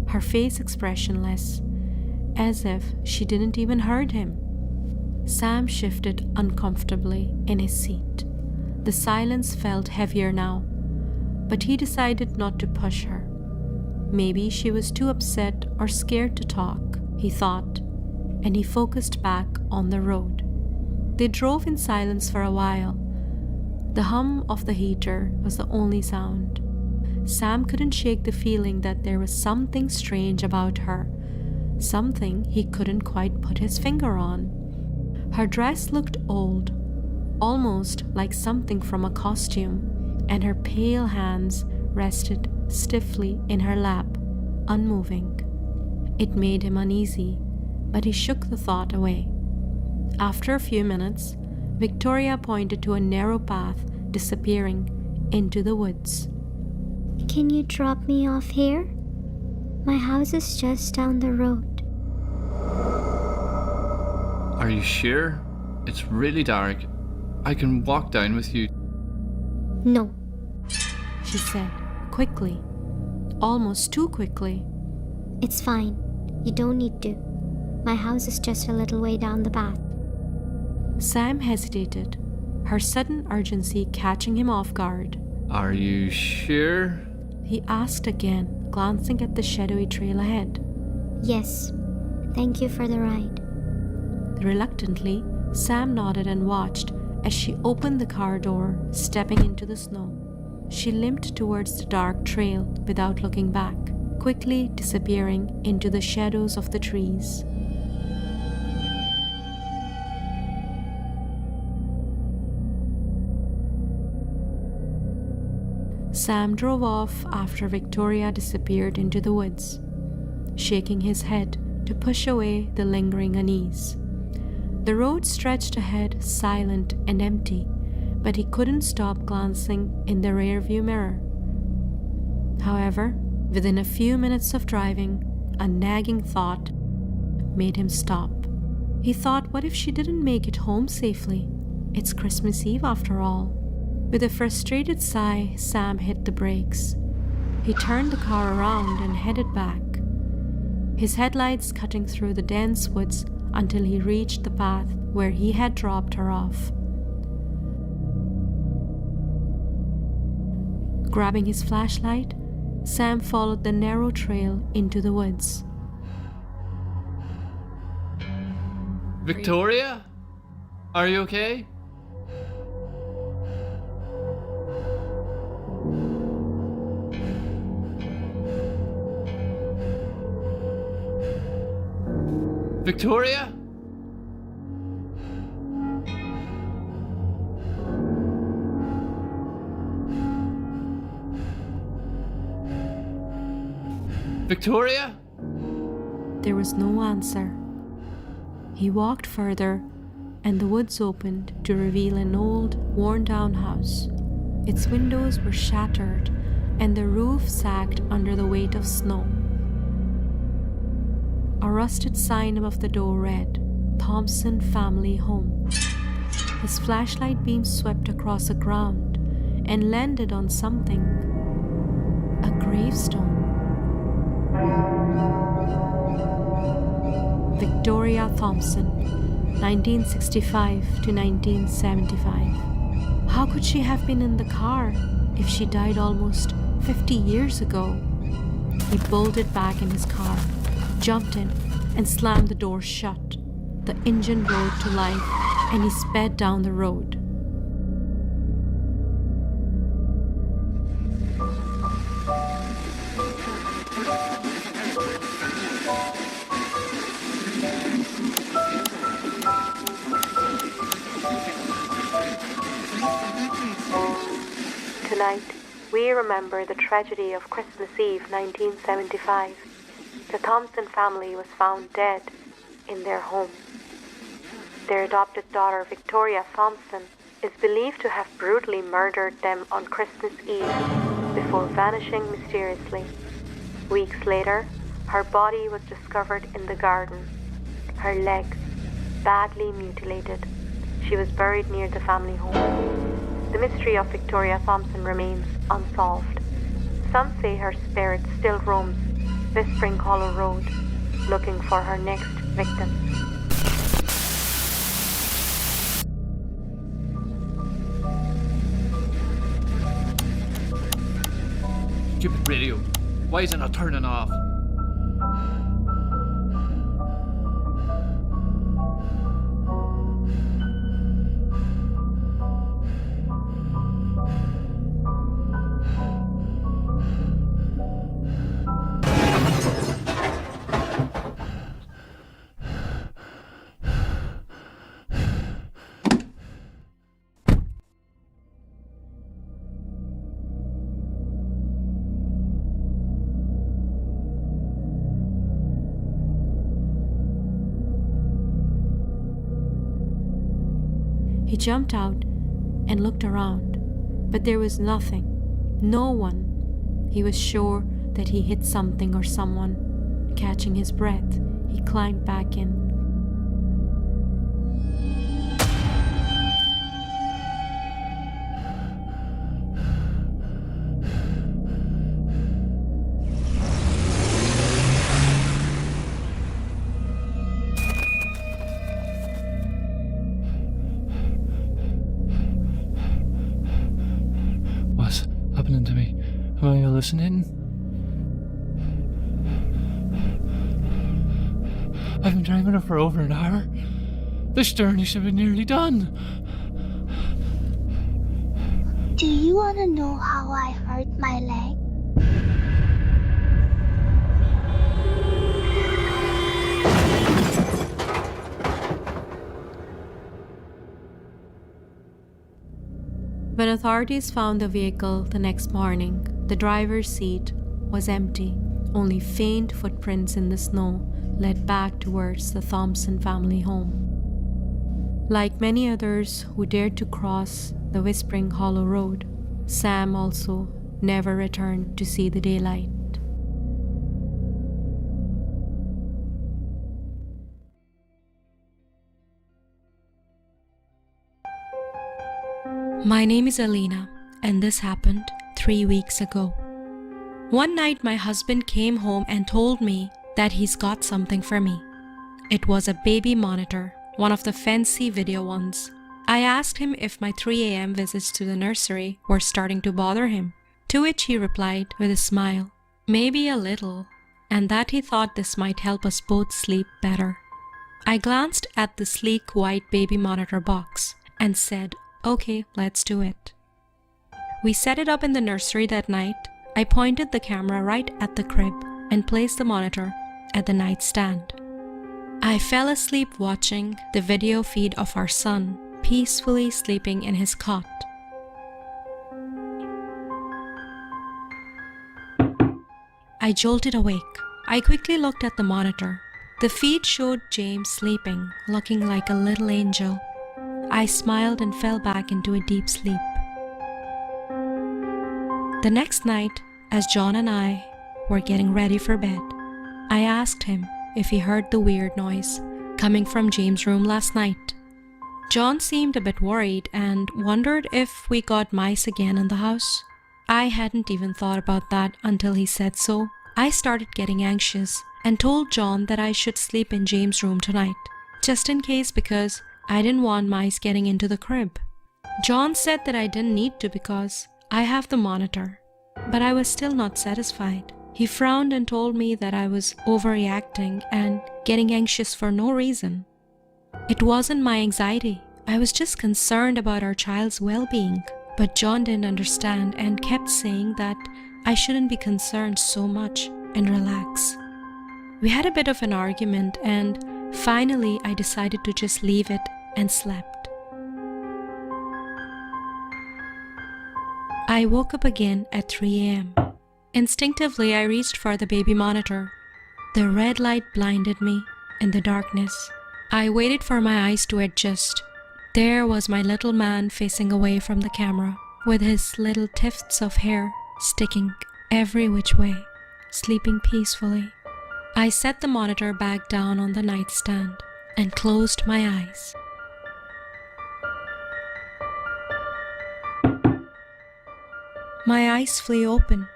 her face expressionless, as if she didn't even heard him. Sam shifted uncomfortably in his seat. The silence felt heavier now, but he decided not to push her. Maybe she was too upset or scared to talk, he thought, and he focused back on the road. They drove in silence for a while. The hum of the heater was the only sound. Sam couldn't shake the feeling that there was something strange about her, something he couldn't quite put his finger on. Her dress looked old, almost like something from a costume, and her pale hands rested stiffly in her lap, unmoving. It made him uneasy, but he shook the thought away. After a few minutes, Victoria pointed to a narrow path disappearing into the woods. Can you drop me off here? My house is just down the road. Are you sure? It's really dark. I can walk down with you. No. She said, quickly, almost too quickly. It's fine. You don't need to. My house is just a little way down the path. Sam hesitated, her sudden urgency catching him off guard. Are you sure? He asked again, glancing at the shadowy trail ahead. Yes. Thank you for the ride. Reluctantly, Sam nodded and watched as she opened the car door, stepping into the snow. She limped towards the dark trail without looking back, quickly disappearing into the shadows of the trees. Sam drove off after Victoria disappeared into the woods, shaking his head to push away the lingering unease. The road stretched ahead, silent and empty, but he couldn't stop glancing in the rearview mirror. However, within a few minutes of driving, a nagging thought made him stop. He thought, what if she didn't make it home safely? It's Christmas Eve after all. With a frustrated sigh, Sam hit the brakes. He turned the car around and headed back, his headlights cutting through the dense woods until he reached the path where he had dropped her off. Grabbing his flashlight, Sam followed the narrow trail into the woods. Victoria? Are you okay? Victoria? Victoria? There was no answer. He walked further, and the woods opened to reveal an old, worn-down house. Its windows were shattered, and the roof sagged under the weight of snow. A rusted sign above the door read, "Thompson Family Home." His flashlight beam swept across the ground and landed on something. A gravestone. Victoria Thompson, 1965 to 1975. How could she have been in the car if she died almost 50 years ago? He bolted back in his car, jumped in, and slammed the door shut. The engine roared to life, and he sped down the road. Tonight, we remember the tragedy of Christmas Eve 1975. The Thompson family was found dead in their home. Their adopted daughter, Victoria Thompson, is believed to have brutally murdered them on Christmas Eve before vanishing mysteriously. Weeks later, her body was discovered in the garden, her legs badly mutilated. She was buried near the family home. The mystery of Victoria Thompson remains unsolved. Some say her spirit still roams Whispering Hollow Road, looking for her next victim. Stupid radio. Why is it not turning off? He jumped out and looked around, but there was nothing, no one. He was sure that he hit something or someone. Catching his breath, he climbed back in. What's happening to me? Am I hallucinating? I've been driving it for over an hour. This journey should be nearly done. Do you want to know how I hurt my leg? When authorities found the vehicle the next morning, the driver's seat was empty, only faint footprints in the snow led back towards the Thompson family home. Like many others who dared to cross the Whispering Hollow Road, Sam also never returned to see the daylight. My name is Alina, and this happened 3 weeks ago. One night my husband came home and told me that he's got something for me. It was a baby monitor, one of the fancy video ones. I asked him if my 3 a.m. visits to the nursery were starting to bother him, to which he replied with a smile, maybe a little, and that he thought this might help us both sleep better. I glanced at the sleek white baby monitor box and said, okay, let's do it. We set it up in the nursery that night. I pointed the camera right at the crib and placed the monitor at the nightstand. I fell asleep watching the video feed of our son peacefully sleeping in his cot. I jolted awake. I quickly looked at the monitor. The feed showed James sleeping, looking like a little angel. I smiled and fell back into a deep sleep. The next night, as John and I were getting ready for bed, I asked him if he heard the weird noise coming from James' room last night. John seemed a bit worried and wondered if we got mice again in the house. I hadn't even thought about that until he said so. I started getting anxious and told John that I should sleep in James' room tonight, just in case, because I didn't want mice getting into the crib. John said that I didn't need to because I have the monitor, but I was still not satisfied. He frowned and told me that I was overreacting and getting anxious for no reason. It wasn't my anxiety. I was just concerned about our child's well-being. But John didn't understand and kept saying that I shouldn't be concerned so much and relax. We had a bit of an argument, and finally I decided to just leave it and slept. I woke up again at 3 a.m. Instinctively, I reached for the baby monitor. The red light blinded me in the darkness. I waited for my eyes to adjust. There was my little man facing away from the camera, with his little tufts of hair sticking every which way, sleeping peacefully. I set the monitor back down on the nightstand and closed my eyes. My eyes flew open.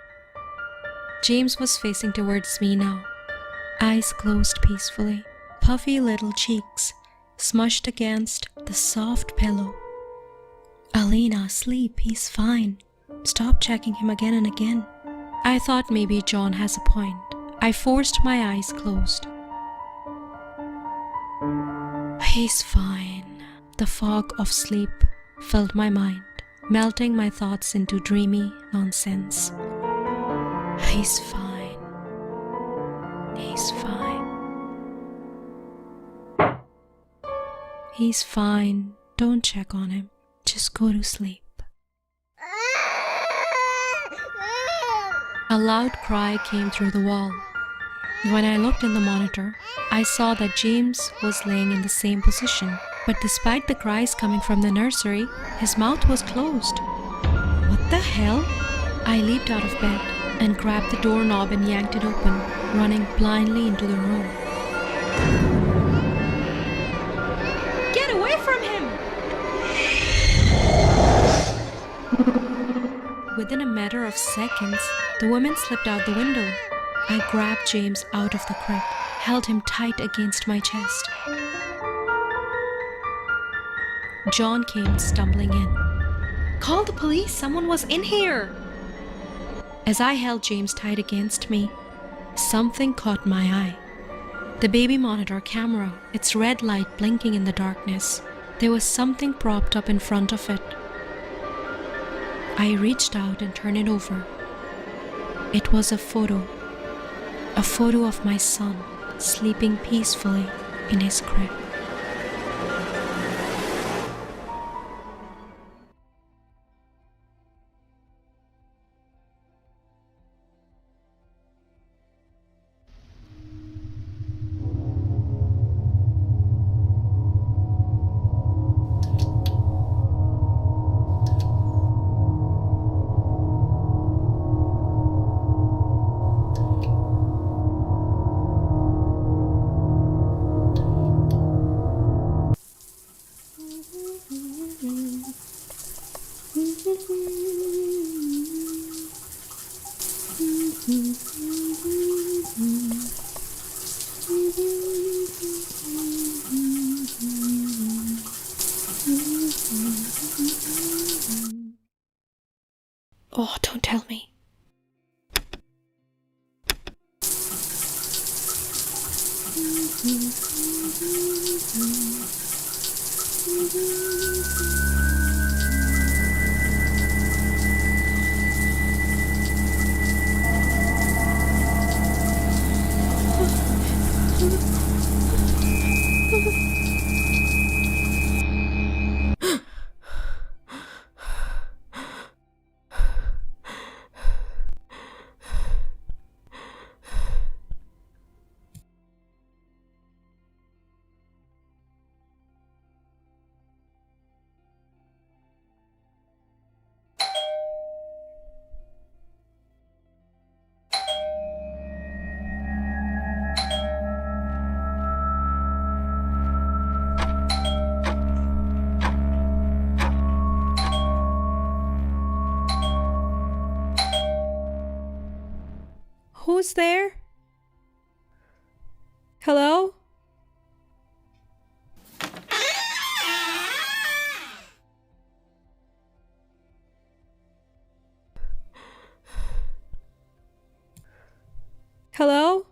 James was facing towards me now, eyes closed peacefully, puffy little cheeks smushed against the soft pillow. Alina, sleep, he's fine. Stop checking him again and again. I thought maybe John has a point. I forced my eyes closed. He's fine. The fog of sleep filled my mind, melting my thoughts into dreamy nonsense. He's fine. He's fine. He's fine. Don't check on him. Just go to sleep. A loud cry came through the wall. When I looked in the monitor, I saw that James was laying in the same position, but despite the cries coming from the nursery, his mouth was closed. What the hell? I leaped out of bed and grabbed the doorknob and yanked it open, running blindly into the room. Get away from him! Within a matter of seconds, the woman slipped out the window. I grabbed James out of the crib, held him tight against my chest. John came stumbling in. Call the police, someone was in here! As I held James tight against me, something caught my eye. The baby monitor camera, its red light blinking in the darkness. There was something propped up in front of it. I reached out and turned it over. It was a photo of my son sleeping peacefully in his crib. Oh, don't tell me. Who's there? Hello? Hello?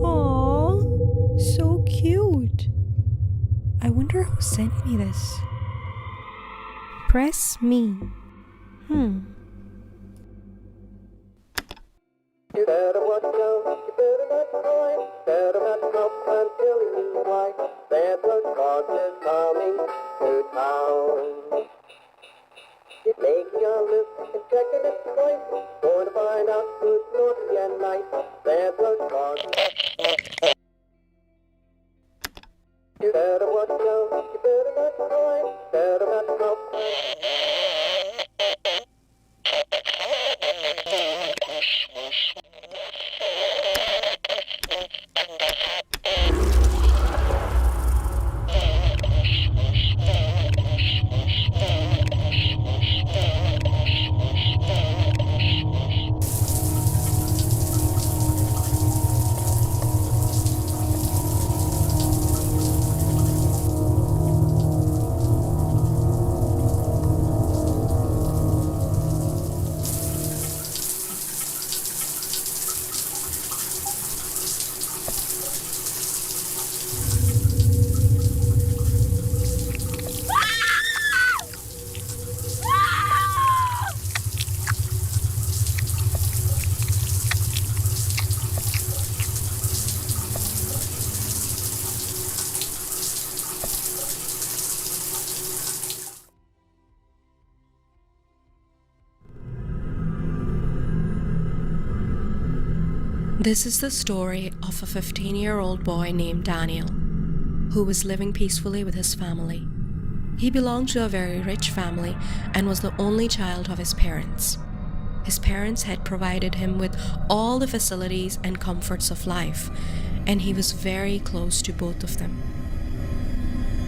Aww, so cute. I wonder who sent me this. Press me. You better watch out, you better not cry, better not stop until you why. Santa Claus is coming to town. Make your list and check it twice, going to find out who's naughty and nice. Santa Claus. You better watch out, you better not cry, better not stop. This is the story of a 15-year-old boy named Daniel, who was living peacefully with his family. He belonged to a very rich family and was the only child of his parents. His parents had provided him with all the facilities and comforts of life, and he was very close to both of them.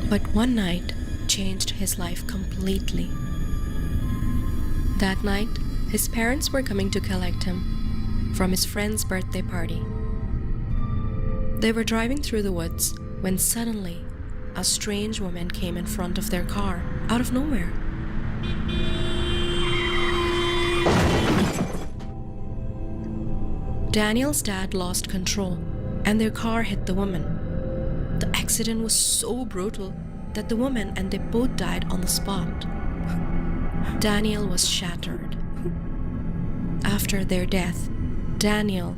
But one night changed his life completely. That night, his parents were coming to collect him from his friend's birthday party. They were driving through the woods when suddenly a strange woman came in front of their car out of nowhere. Daniel's dad lost control and their car hit the woman. The accident was so brutal that the woman and they both died on the spot. Daniel was shattered. After their death, Daniel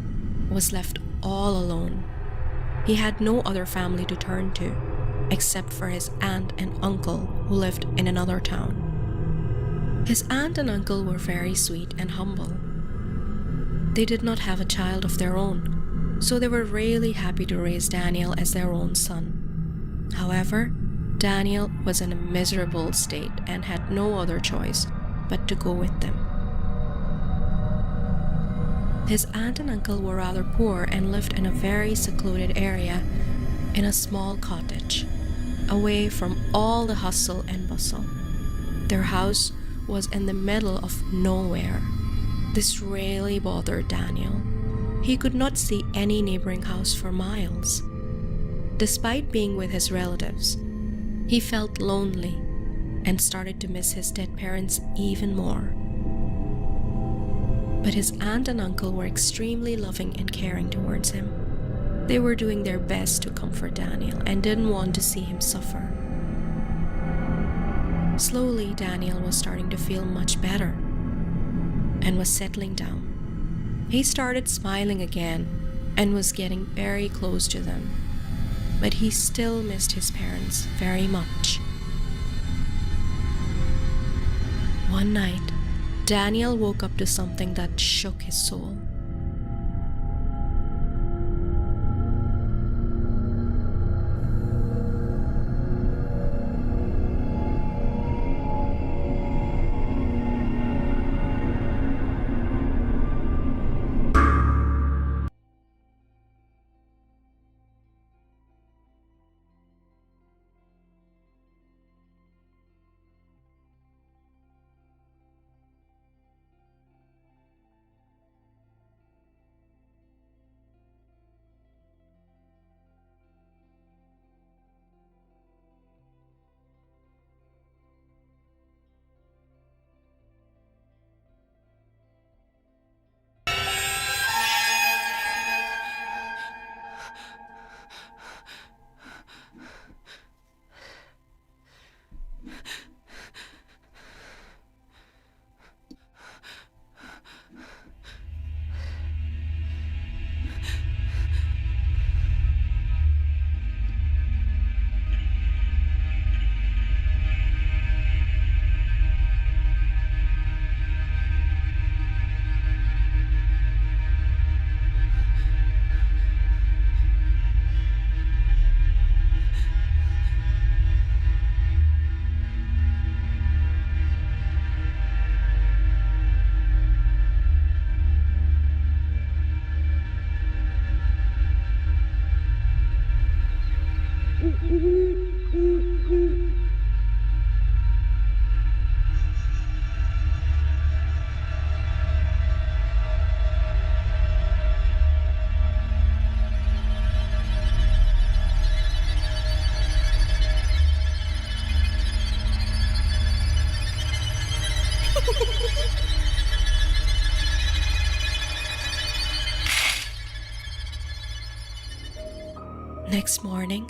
was left all alone. He had no other family to turn to, except for his aunt and uncle who lived in another town. His aunt and uncle were very sweet and humble. They did not have a child of their own, so they were really happy to raise Daniel as their own son. However, Daniel was in a miserable state and had no other choice but to go with them. His aunt and uncle were rather poor and lived in a very secluded area in a small cottage, away from all the hustle and bustle. Their house was in the middle of nowhere. This really bothered Daniel. He could not see any neighboring house for miles. Despite being with his relatives, he felt lonely and started to miss his dead parents even more. But his aunt and uncle were extremely loving and caring towards him. They were doing their best to comfort Daniel and didn't want to see him suffer. Slowly, Daniel was starting to feel much better and was settling down. He started smiling again and was getting very close to them, but he still missed his parents very much. One night, Daniel woke up to something that shook his soul. Next morning,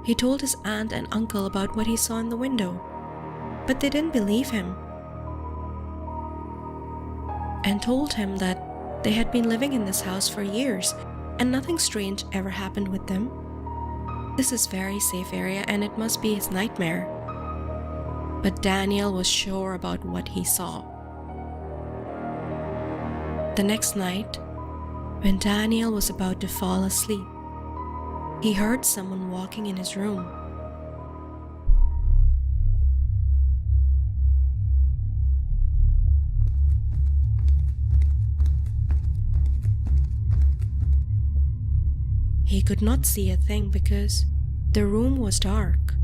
he told his aunt and uncle about what he saw in the window, but they didn't believe him and told him that they had been living in this house for years and nothing strange ever happened with them. This is a very safe area and it must be his nightmare. But Daniel was sure about what he saw. The next night, when Daniel was about to fall asleep, he heard someone walking in his room. He could not see a thing because the room was dark.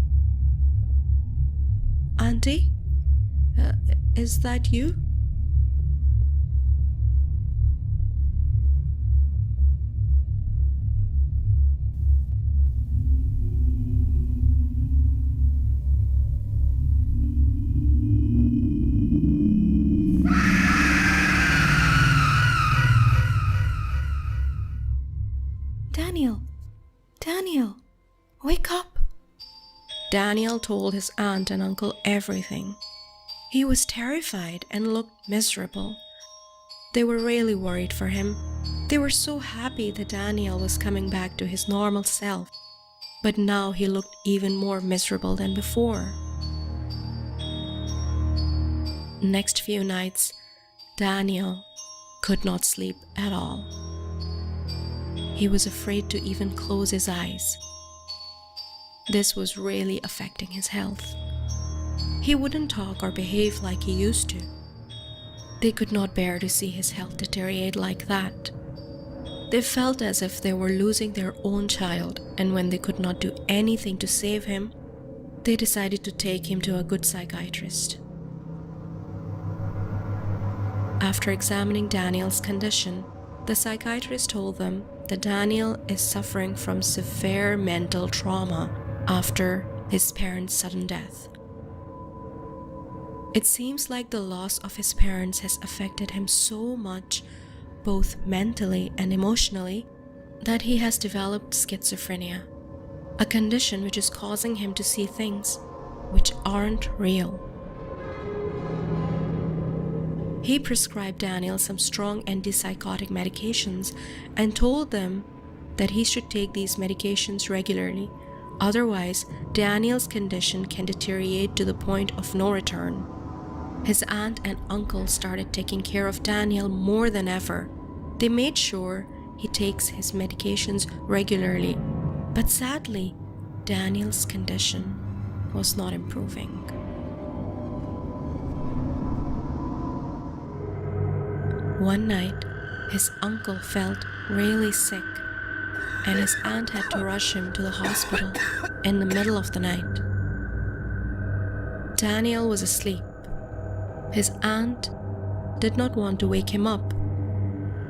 "Auntie? Is that you?" Daniel, wake up. Daniel told his aunt and uncle everything. He was terrified and looked miserable. They were really worried for him. They were so happy that Daniel was coming back to his normal self, but now he looked even more miserable than before. Next few nights, Daniel could not sleep at all. He was afraid to even close his eyes. This was really affecting his health. He wouldn't talk or behave like he used to. They could not bear to see his health deteriorate like that. They felt as if they were losing their own child, and when they could not do anything to save him, they decided to take him to a good psychiatrist. After examining Daniel's condition, the psychiatrist told them that Daniel is suffering from severe mental trauma after his parents' sudden death. It seems like the loss of his parents has affected him so much, both mentally and emotionally, that he has developed schizophrenia, a condition which is causing him to see things which aren't real. He prescribed Daniel some strong antipsychotic medications and told them that he should take these medications regularly. Otherwise, Daniel's condition can deteriorate to the point of no return. His aunt and uncle started taking care of Daniel more than ever. They made sure he takes his medications regularly. But sadly, Daniel's condition was not improving. One night, his uncle felt really sick, and his aunt had to rush him to the hospital in the middle of the night. Daniel was asleep. His aunt did not want to wake him up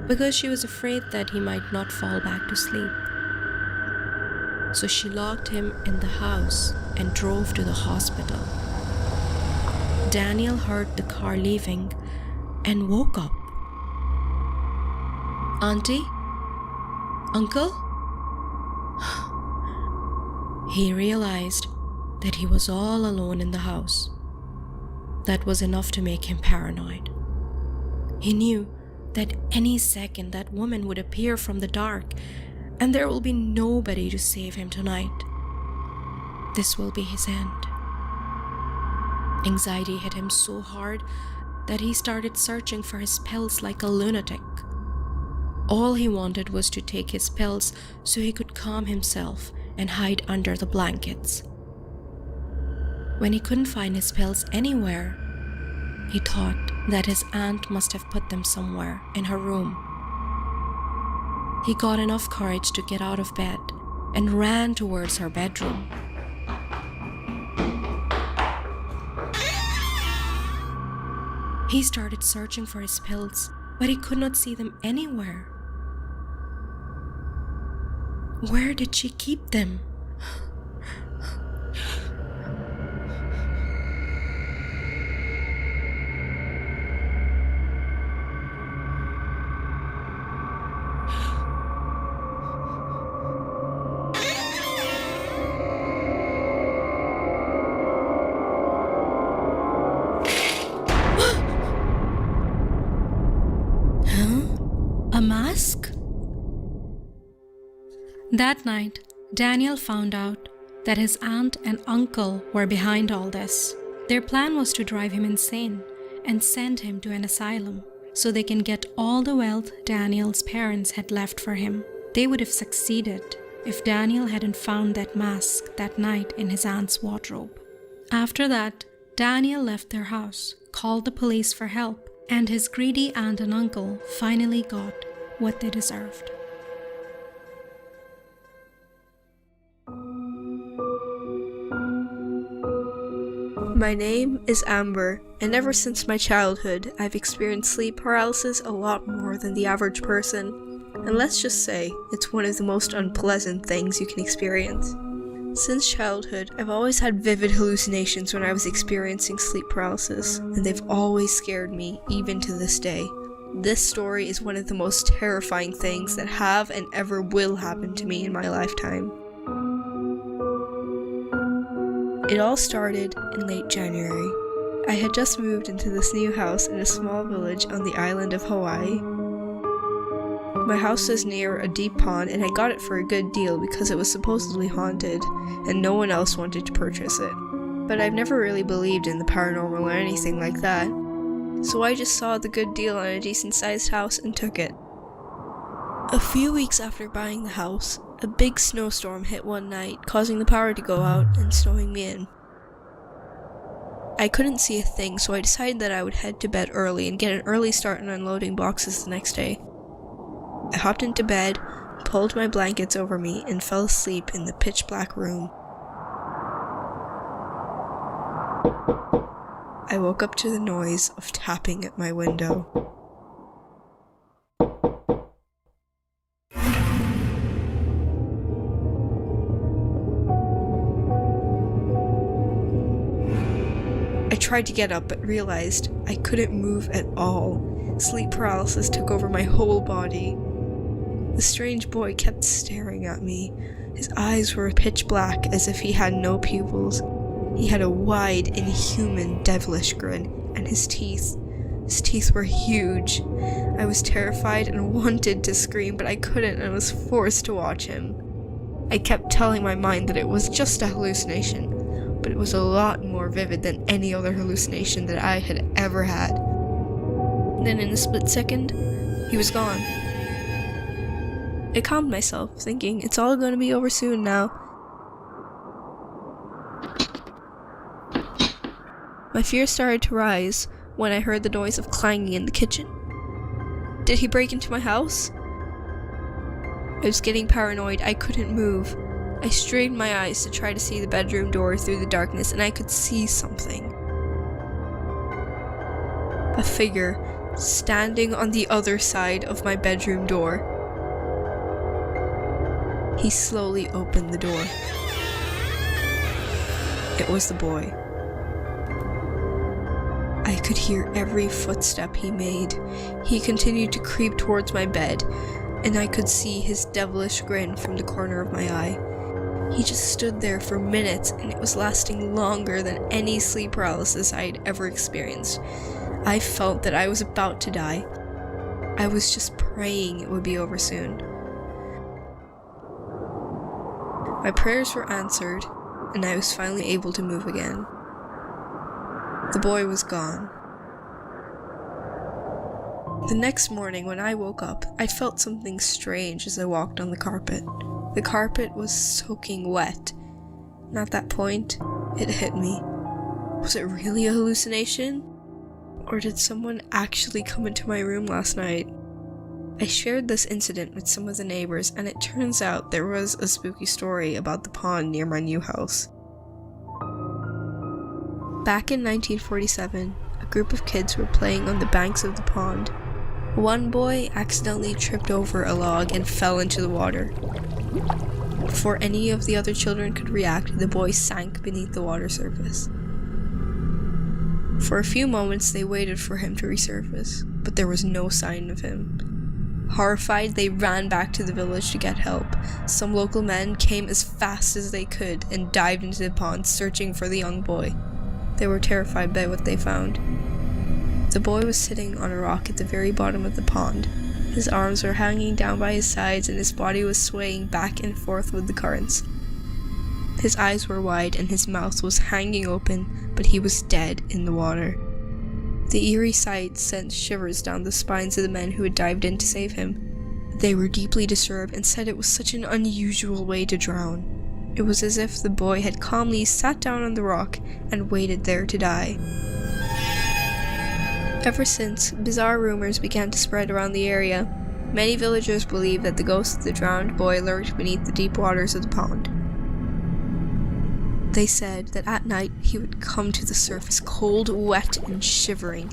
because she was afraid that he might not fall back to sleep. So she locked him in the house and drove to the hospital. Daniel heard the car leaving and woke up. Auntie? Uncle? He realized that he was all alone in the house. That was enough to make him paranoid. He knew that any second that woman would appear from the dark, and there will be nobody to save him tonight. This will be his end. Anxiety hit him so hard that he started searching for his pills like a lunatic. All he wanted was to take his pills so he could calm himself and hide under the blankets. When he couldn't find his pills anywhere, he thought that his aunt must have put them somewhere in her room. He got enough courage to get out of bed and ran towards her bedroom. He started searching for his pills, but he could not see them anywhere. Where did she keep them? A mask? That night, Daniel found out that his aunt and uncle were behind all this. Their plan was to drive him insane and send him to an asylum so they can get all the wealth Daniel's parents had left for him. They would have succeeded if Daniel hadn't found that mask that night in his aunt's wardrobe. After that, Daniel left their house, called the police for help, and his greedy aunt and uncle finally got what they deserved. My name is Amber, and ever since my childhood, I've experienced sleep paralysis a lot more than the average person. And let's just say, it's one of the most unpleasant things you can experience. Since childhood, I've always had vivid hallucinations when I was experiencing sleep paralysis, and they've always scared me, even to this day. This story is one of the most terrifying things that have and ever will happen to me in my lifetime. It all started in late January. I had just moved into this new house in a small village on the island of Hawaii. My house was near a deep pond, and I got it for a good deal because it was supposedly haunted, and no one else wanted to purchase it. But I've never really believed in the paranormal or anything like that, so I just saw the good deal on a decent-sized house and took it. A few weeks after buying the house, a big snowstorm hit one night, causing the power to go out and snowing me in. I couldn't see a thing, so I decided that I would head to bed early and get an early start on unloading boxes the next day. I hopped into bed, pulled my blankets over me, and fell asleep in the pitch black room. I woke up to the noise of tapping at my window. I tried to get up but realized I couldn't move at all. Sleep paralysis took over my whole body. The strange boy kept staring at me. His eyes were pitch black as if he had no pupils. He had a wide, inhuman, devilish grin, and his teeth were huge. I was terrified and wanted to scream, but I couldn't and was forced to watch him. I kept telling my mind that it was just a hallucination, but it was a lot more vivid than any other hallucination that I had ever had. Then in a split second, he was gone. I calmed myself, thinking it's all going to be over soon now. My fear started to rise when I heard the noise of clanging in the kitchen. Did he break into my house? I was getting paranoid. I couldn't move. I strained my eyes to try to see the bedroom door through the darkness, and I could see something. A figure standing on the other side of my bedroom door. He slowly opened the door. It was the boy. I could hear every footstep he made. He continued to creep towards my bed, and I could see his devilish grin from the corner of my eye. He just stood there for minutes, and it was lasting longer than any sleep paralysis I had ever experienced. I felt that I was about to die. I was just praying it would be over soon. My prayers were answered, and I was finally able to move again. The boy was gone. The next morning when I woke up, I felt something strange as I walked on the carpet. The carpet was soaking wet, and at that point, it hit me. Was it really a hallucination? Or did someone actually come into my room last night? I shared this incident with some of the neighbors, and it turns out there was a spooky story about the pond near my new house. Back in 1947, a group of kids were playing on the banks of the pond. One boy accidentally tripped over a log and fell into the water. Before any of the other children could react, the boy sank beneath the water surface. For a few moments, they waited for him to resurface, but there was no sign of him. Horrified, they ran back to the village to get help. Some local men came as fast as they could and dived into the pond, searching for the young boy. They were terrified by what they found. The boy was sitting on a rock at the very bottom of the pond. His arms were hanging down by his sides and his body was swaying back and forth with the currents. His eyes were wide and his mouth was hanging open, but he was dead in the water. The eerie sight sent shivers down the spines of the men who had dived in to save him. They were deeply disturbed and said it was such an unusual way to drown. It was as if the boy had calmly sat down on the rock and waited there to die. Ever since, bizarre rumors began to spread around the area. Many villagers believed that the ghost of the drowned boy lurked beneath the deep waters of the pond. They said that at night he would come to the surface cold, wet, and shivering.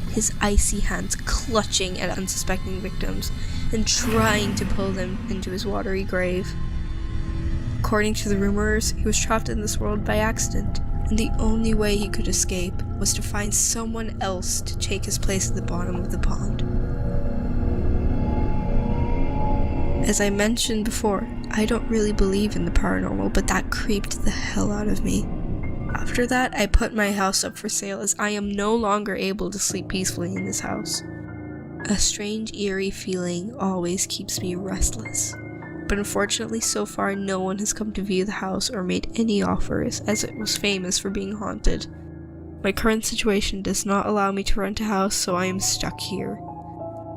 His icy hands clutching at unsuspecting victims and trying to pull them into his watery grave. According to the rumors, he was trapped in this world by accident, and the only way he could escape was to find someone else to take his place at the bottom of the pond. As I mentioned before, I don't really believe in the paranormal, but that creeped the hell out of me. After that, I put my house up for sale as I am no longer able to sleep peacefully in this house. A strange, eerie feeling always keeps me restless. But unfortunately, so far no one has come to view the house or made any offers, as it was famous for being haunted. My current situation does not allow me to rent a house, so I am stuck here.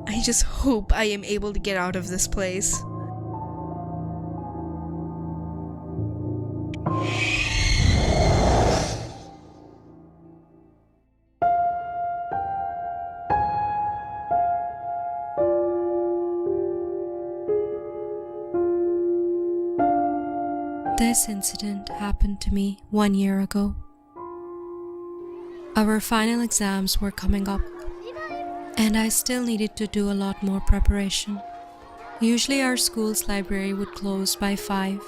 I just hope I am able to get out of this place. This incident happened to me 1 year ago. Our final exams were coming up, and I still needed to do a lot more preparation. Usually our school's library would close by 5,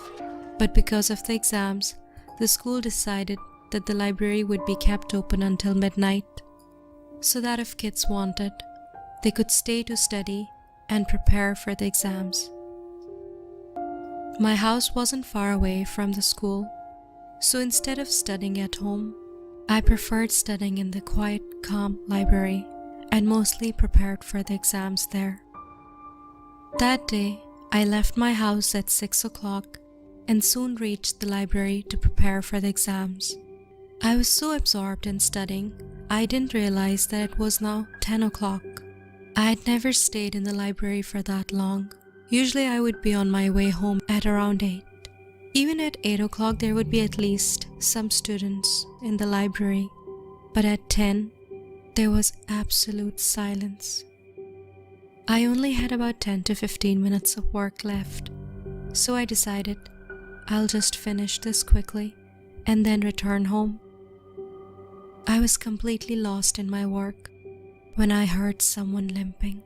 but because of the exams, the school decided that the library would be kept open until midnight, so that if kids wanted, they could stay to study and prepare for the exams. My house wasn't far away from the school, so instead of studying at home, I preferred studying in the quiet, calm library and mostly prepared for the exams there. That day, I left my house at 6 o'clock and soon reached the library to prepare for the exams. I was so absorbed in studying, I didn't realize that it was now 10 o'clock. I had never stayed in the library for that long. Usually I would be on my way home at around 8. Even at 8 o'clock there would be at least some students in the library, but at 10 there was absolute silence. I only had about 10 to 15 minutes of work left, so I decided I'll just finish this quickly and then return home. I was completely lost in my work when I heard someone limping.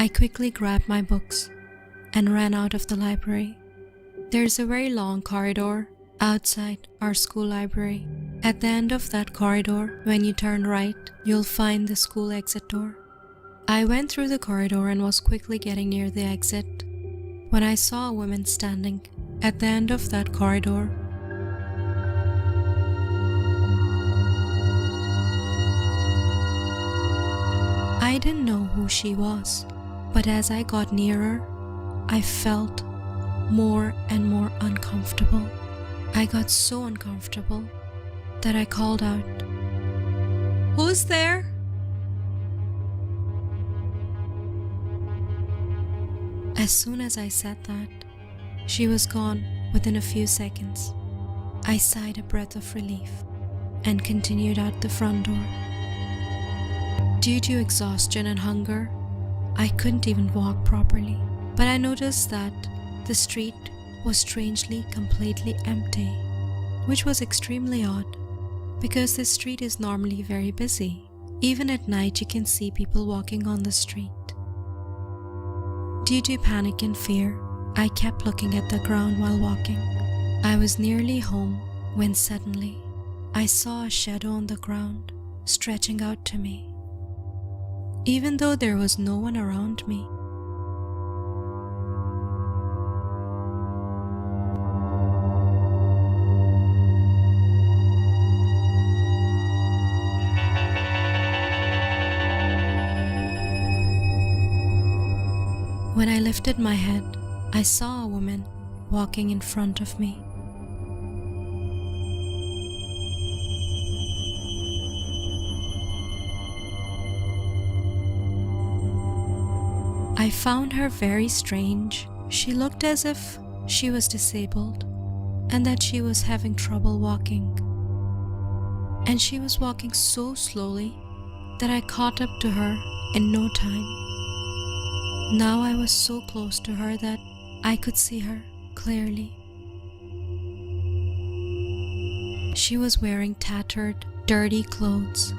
I quickly grabbed my books and ran out of the library. There's a very long corridor outside our school library. At the end of that corridor, when you turn right, you'll find the school exit door. I went through the corridor and was quickly getting near the exit when I saw a woman standing at the end of that corridor. I didn't know who she was, but as I got nearer, I felt more and more uncomfortable. I got so uncomfortable that I called out, "Who's there?" As soon as I said that, she was gone within a few seconds. I sighed a breath of relief and continued out the front door. Due to exhaustion and hunger, I couldn't even walk properly, but I noticed that the street was strangely completely empty, which was extremely odd because this street is normally very busy. Even at night you can see people walking on the street. Due to panic and fear, I kept looking at the ground while walking. I was nearly home when suddenly I saw a shadow on the ground stretching out to me, even though there was no one around me. When I lifted my head, I saw a woman walking in front of me. I found her very strange. She looked as if she was disabled and that she was having trouble walking. And she was walking so slowly that I caught up to her in no time. Now I was so close to her that I could see her clearly. She was wearing tattered, dirty clothes,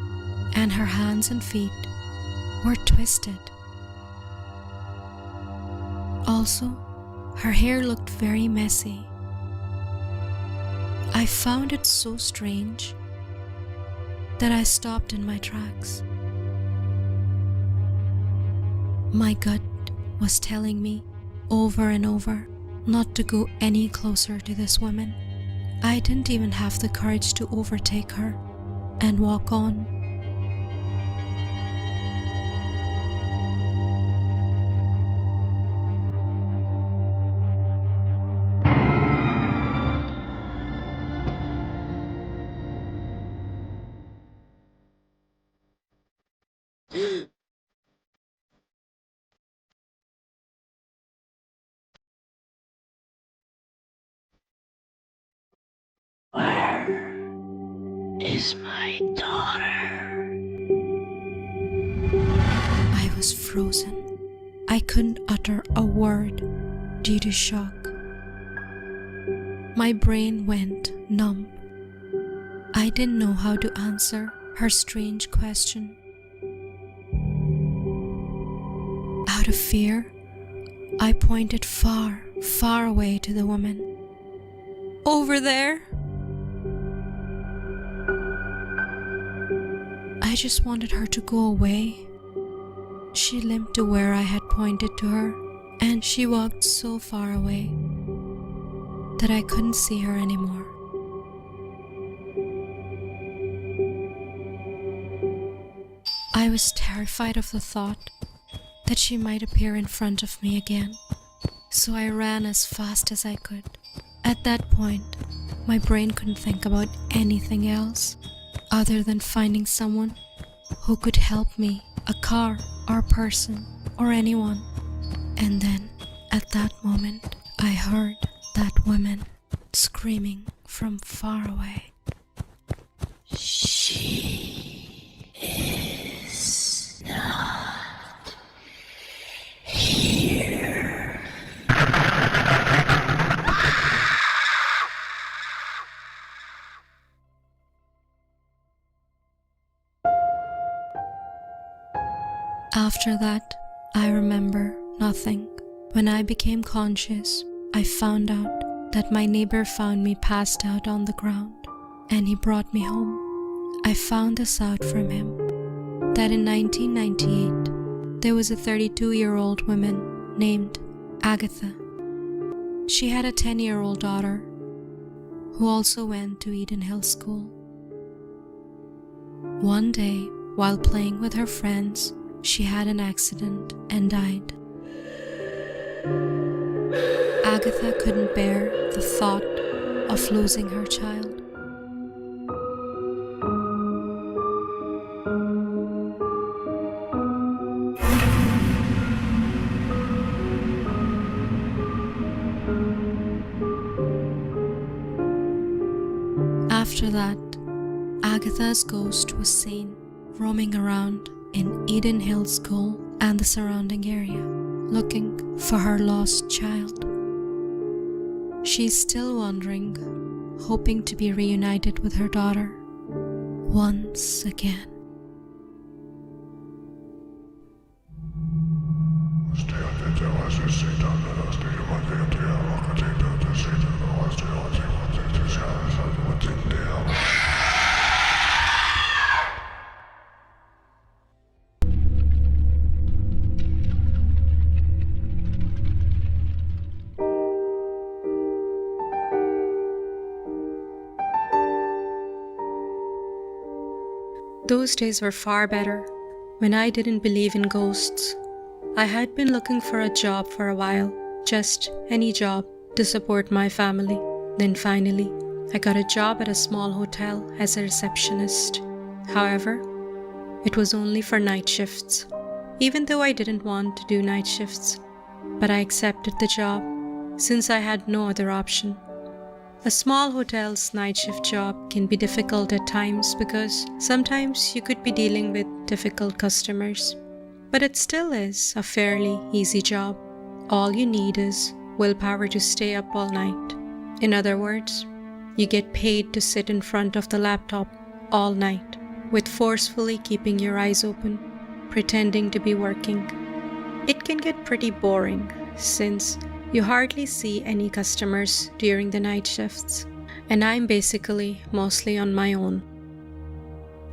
and her hands and feet were twisted. Also, her hair looked very messy. I found it so strange that I stopped in my tracks. My gut was telling me over and over not to go any closer to this woman. I didn't even have the courage to overtake her and walk on. Where is my daughter? I was frozen. I couldn't utter a word due to shock. My brain went numb. I didn't know how to answer her strange question. Out of fear, I pointed far, far away to the woman. Over there! I just wanted her to go away. She limped to where I had pointed to her, and she walked so far away that I couldn't see her anymore. I was terrified of the thought that she might appear in front of me again, so I ran as fast as I could. At that point, my brain couldn't think about anything else other than finding someone who could help me, a car or a person or anyone. And then, at that moment, I heard that woman screaming from far away. She is not here. After that, I remember nothing. When I became conscious, I found out that my neighbor found me passed out on the ground, and he brought me home. I found this out from him, that in 1998, there was a 32-year-old woman named Agatha. She had a 10-year-old daughter who also went to Eden Hill School. One day, while playing with her friends, she had an accident and died. Agatha couldn't bear the thought of losing her child. After that, Agatha's ghost was seen roaming around in Eden Hill School and the surrounding area, looking for her lost child. She's still wandering, hoping to be reunited with her daughter once again. Those days were far better, when I didn't believe in ghosts. I had been looking for a job for a while, just any job to support my family. Then finally, I got a job at a small hotel as a receptionist. However, it was only for night shifts, even though I didn't want to do night shifts. But I accepted the job, since I had no other option. A small hotel's night shift job can be difficult at times because sometimes you could be dealing with difficult customers. But it still is a fairly easy job. All you need is willpower to stay up all night. In other words, you get paid to sit in front of the laptop all night, with forcefully keeping your eyes open, pretending to be working. It can get pretty boring since you hardly see any customers during the night shifts, and I'm basically mostly on my own.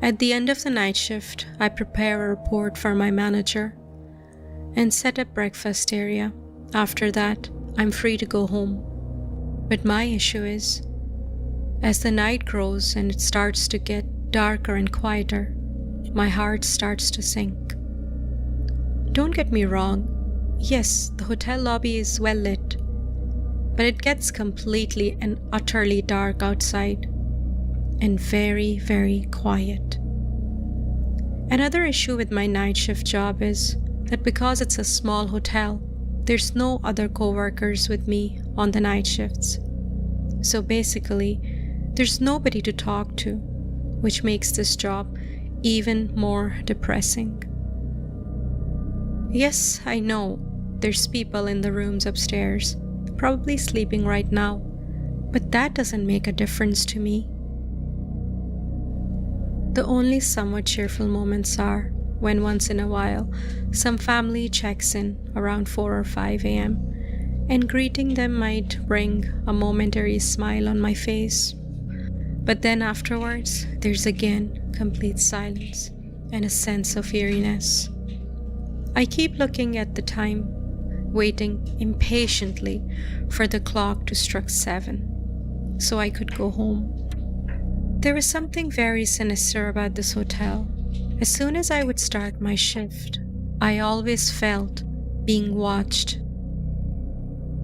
At the end of the night shift, I prepare a report for my manager and set up breakfast area. After that, I'm free to go home. But my issue is, as the night grows and it starts to get darker and quieter, my heart starts to sink. Don't get me wrong, yes, the hotel lobby is well lit, but it gets completely and utterly dark outside and very, very quiet. Another issue with my night shift job is that because it's a small hotel, there's no other co-workers with me on the night shifts. So basically, there's nobody to talk to, which makes this job even more depressing. Yes, I know there's people in the rooms upstairs, probably sleeping right now, but that doesn't make a difference to me. The only somewhat cheerful moments are when once in a while some family checks in around 4 or 5 a.m. and greeting them might bring a momentary smile on my face. But then afterwards, there's again complete silence and a sense of weariness. I keep looking at the time, waiting impatiently for the clock to strike 7, so I could go home. There was something very sinister about this hotel. As soon as I would start my shift, I always felt being watched.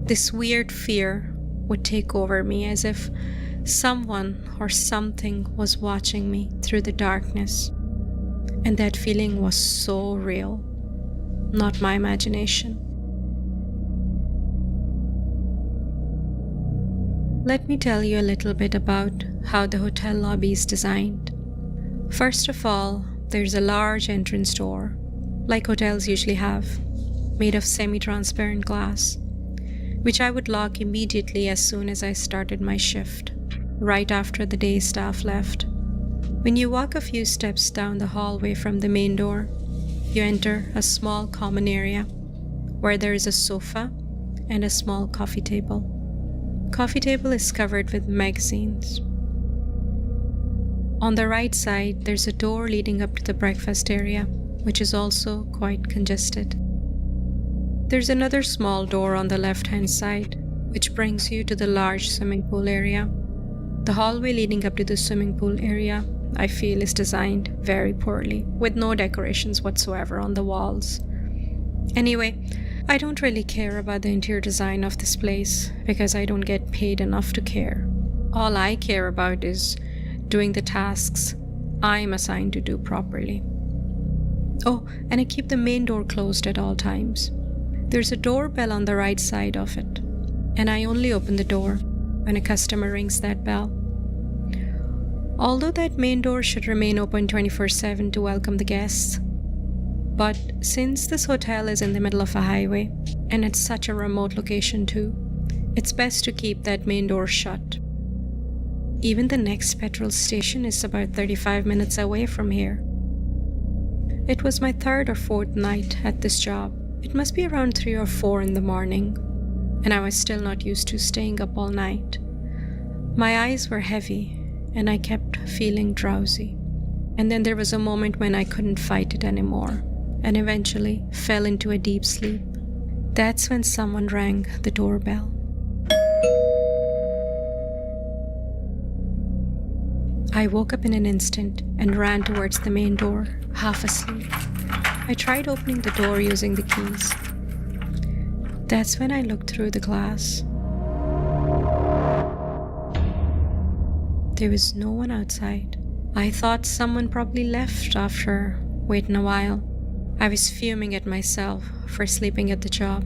This weird fear would take over me, as if someone or something was watching me through the darkness. And that feeling was so real, not my imagination. Let me tell you a little bit about how the hotel lobby is designed. First of all, there's a large entrance door, like hotels usually have, made of semi-transparent glass, which I would lock immediately as soon as I started my shift, right after the day staff left. When you walk a few steps down the hallway from the main door, you enter a small common area where there is a sofa and a small coffee table. Coffee table is covered with magazines. On the right side, there's a door leading up to the breakfast area, which is also quite congested. There's another small door on the left-hand side, which brings you to the large swimming pool area. The hallway leading up to the swimming pool area, I feel, is designed very poorly, with no decorations whatsoever on the walls. Anyway, I don't really care about the interior design of this place because I don't get paid enough to care. All I care about is doing the tasks I'm assigned to do properly. Oh, and I keep the main door closed at all times. There's a doorbell on the right side of it, and I only open the door when a customer rings that bell. Although that main door should remain open 24/7 to welcome the guests, but since this hotel is in the middle of a highway, and it's such a remote location too, it's best to keep that main door shut. Even the next petrol station is about 35 minutes away from here. It was my 3rd or 4th night at this job. It must be around 3 or 4 in the morning, and I was still not used to staying up all night. My eyes were heavy, and I kept feeling drowsy. And then there was a moment when I couldn't fight it anymore, and eventually fell into a deep sleep. That's when someone rang the doorbell. I woke up in an instant and ran towards the main door, half asleep. I tried opening the door using the keys. That's when I looked through the glass. There was no one outside. I thought someone probably left after waiting a while. I was fuming at myself for sleeping at the job,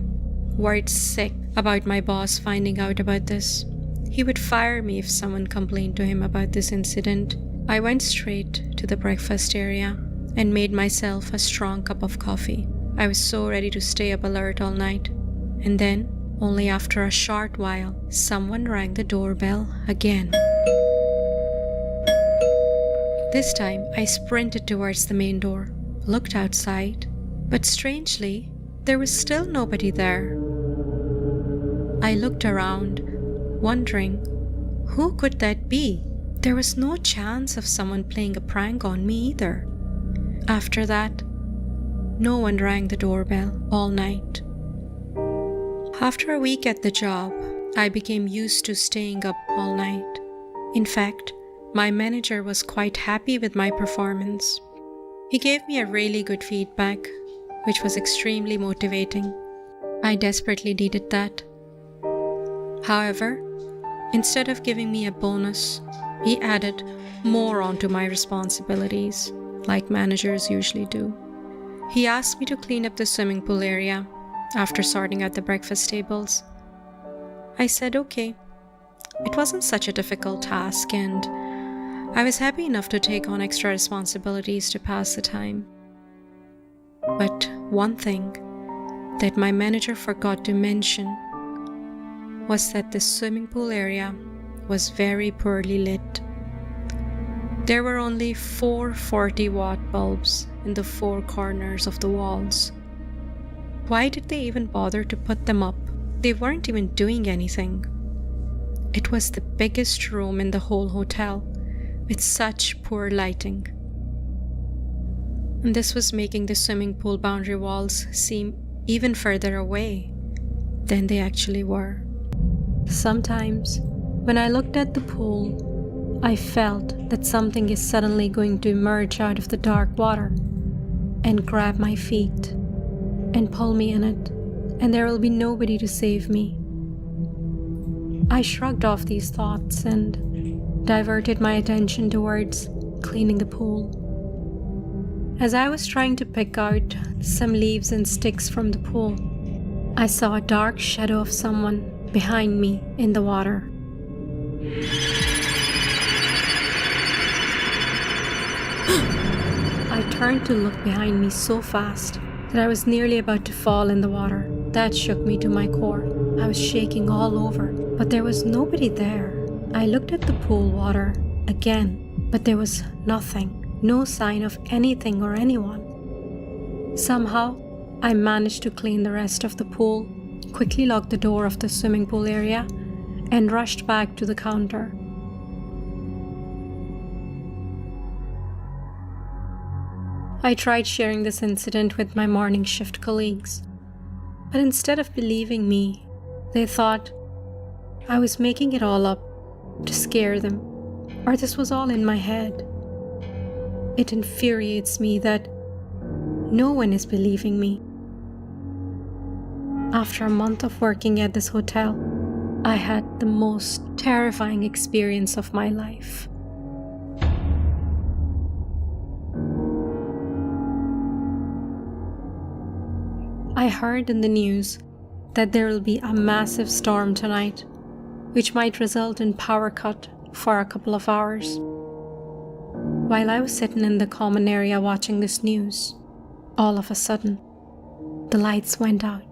worried sick about my boss finding out about this. He would fire me if someone complained to him about this incident. I went straight to the breakfast area and made myself a strong cup of coffee. I was so ready to stay up alert all night. And then, only after a short while, someone rang the doorbell again. This time, I sprinted towards the main door, looked outside, but strangely, there was still nobody there. I looked around, wondering, who could that be? There was no chance of someone playing a prank on me either. After that, no one rang the doorbell all night. After a week at the job, I became used to staying up all night. In fact, my manager was quite happy with my performance. He gave me a really good feedback, which was extremely motivating. I desperately needed that. However, instead of giving me a bonus, he added more onto my responsibilities. like managers usually do. He asked me to clean up the swimming pool area after sorting out the breakfast tables. I said okay. It wasn't such a difficult task, and I was happy enough to take on extra responsibilities to pass the time. But one thing that my manager forgot to mention was that the swimming pool area was very poorly lit. There were only 4 40-watt bulbs in the 4 corners of the walls. Why did they even bother to put them up? They weren't even doing anything. It was the biggest room in the whole hotel, with such poor lighting. And this was making the swimming pool boundary walls seem even further away than they actually were. Sometimes, when I looked at the pool, I felt that something is suddenly going to emerge out of the dark water and grab my feet and pull me in it, and there will be nobody to save me. I shrugged off these thoughts and diverted my attention towards cleaning the pool. As I was trying to pick out some leaves and sticks from the pool, I saw a dark shadow of someone behind me in the water. I turned to look behind me so fast that I was nearly about to fall in the water. That shook me to my core. I was shaking all over, but there was nobody there. I looked at the pool water again, but there was nothing, no sign of anything or anyone. Somehow, I managed to clean the rest of the pool, quickly locked the door of the swimming pool area, and rushed back to the counter. I tried sharing this incident with my morning shift colleagues, but instead of believing me, they thought I was making it all up to scare them, or this was all in my head. It infuriates me that no one is believing me. After a month of working at this hotel, I had the most terrifying experience of my life. I heard in the news that there will be a massive storm tonight, which might result in power cut for a couple of hours. While I was sitting in the common area watching this news, all of a sudden, the lights went out.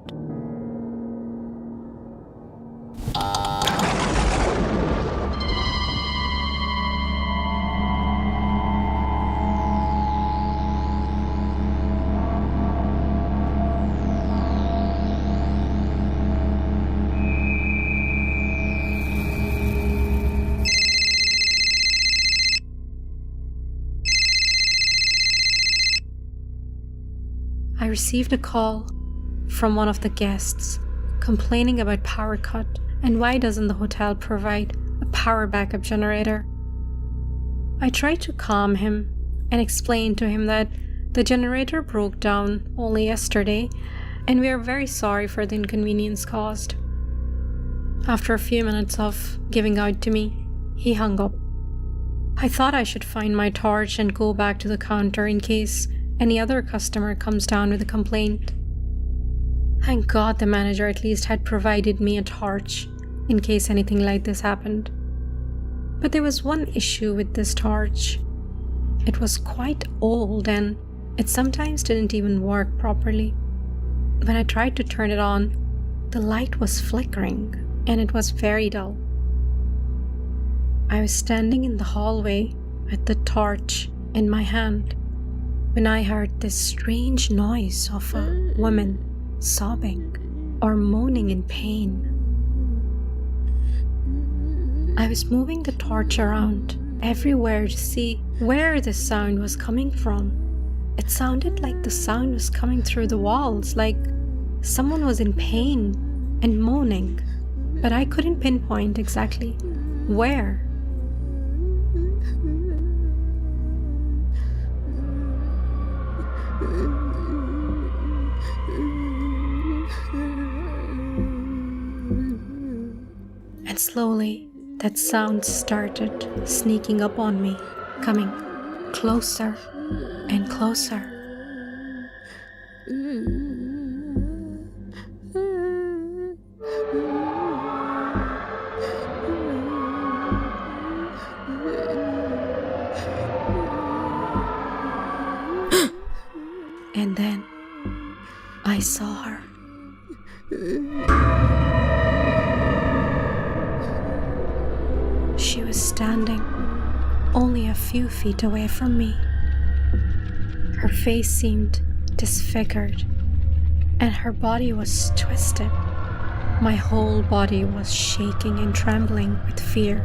I received a call from one of the guests complaining about power cut and why doesn't the hotel provide a power backup generator. I tried to calm him and explain to him that the generator broke down only yesterday and we are very sorry for the inconvenience caused. After a few minutes of giving out to me, he hung up. I thought I should find my torch and go back to the counter in case any other customer comes down with a complaint. Thank God the manager at least had provided me a torch in case anything like this happened. But there was one issue with this torch. It was quite old and it sometimes didn't even work properly. When I tried to turn it on, the light was flickering and it was very dull. I was standing in the hallway with the torch in my hand when I heard this strange noise of a woman sobbing or moaning in pain. I was moving the torch around everywhere to see where this sound was coming from. It sounded like the sound was coming through the walls, like someone was in pain and moaning, but I couldn't pinpoint exactly where. And slowly, that sound started sneaking up on me, coming closer and closer. And then I saw her. She was standing only a few feet away from me. Her face seemed disfigured, and her body was twisted. My whole body was shaking and trembling with fear.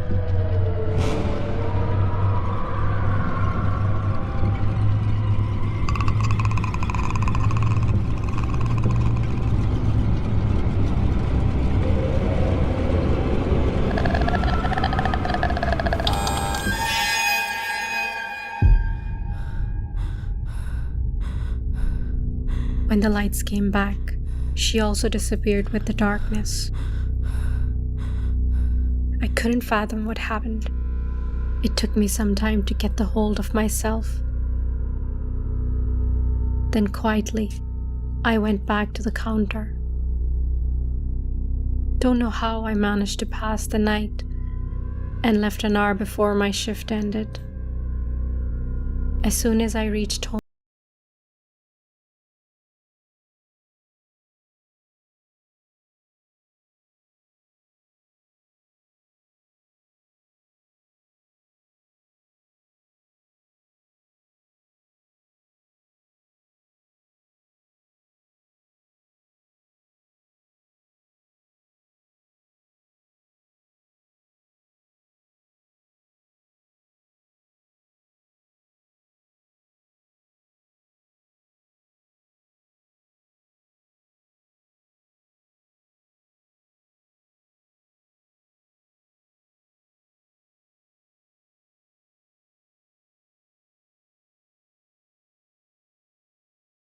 When the lights came back, she also disappeared with the darkness. I couldn't fathom what happened. It took me some time to get the hold of myself. Then quietly, I went back to the counter. Don't know how I managed to pass the night and left an hour before my shift ended. As soon as I reached home,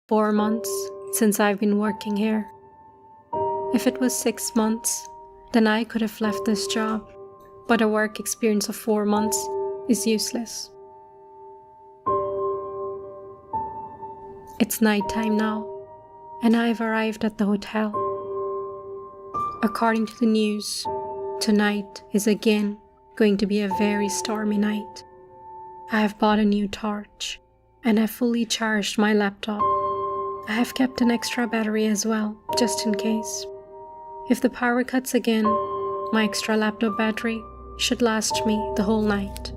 "4 months since I've been working here. If it was 6 months, then I could have left this job, but a work experience of 4 months is useless. It's nighttime now, and I've arrived at the hotel. According to the news, tonight is again going to be a very stormy night. I have bought a new torch, and I've fully charged my laptop. I have kept an extra battery as well, just in case. If the power cuts again, my extra laptop battery should last me the whole night."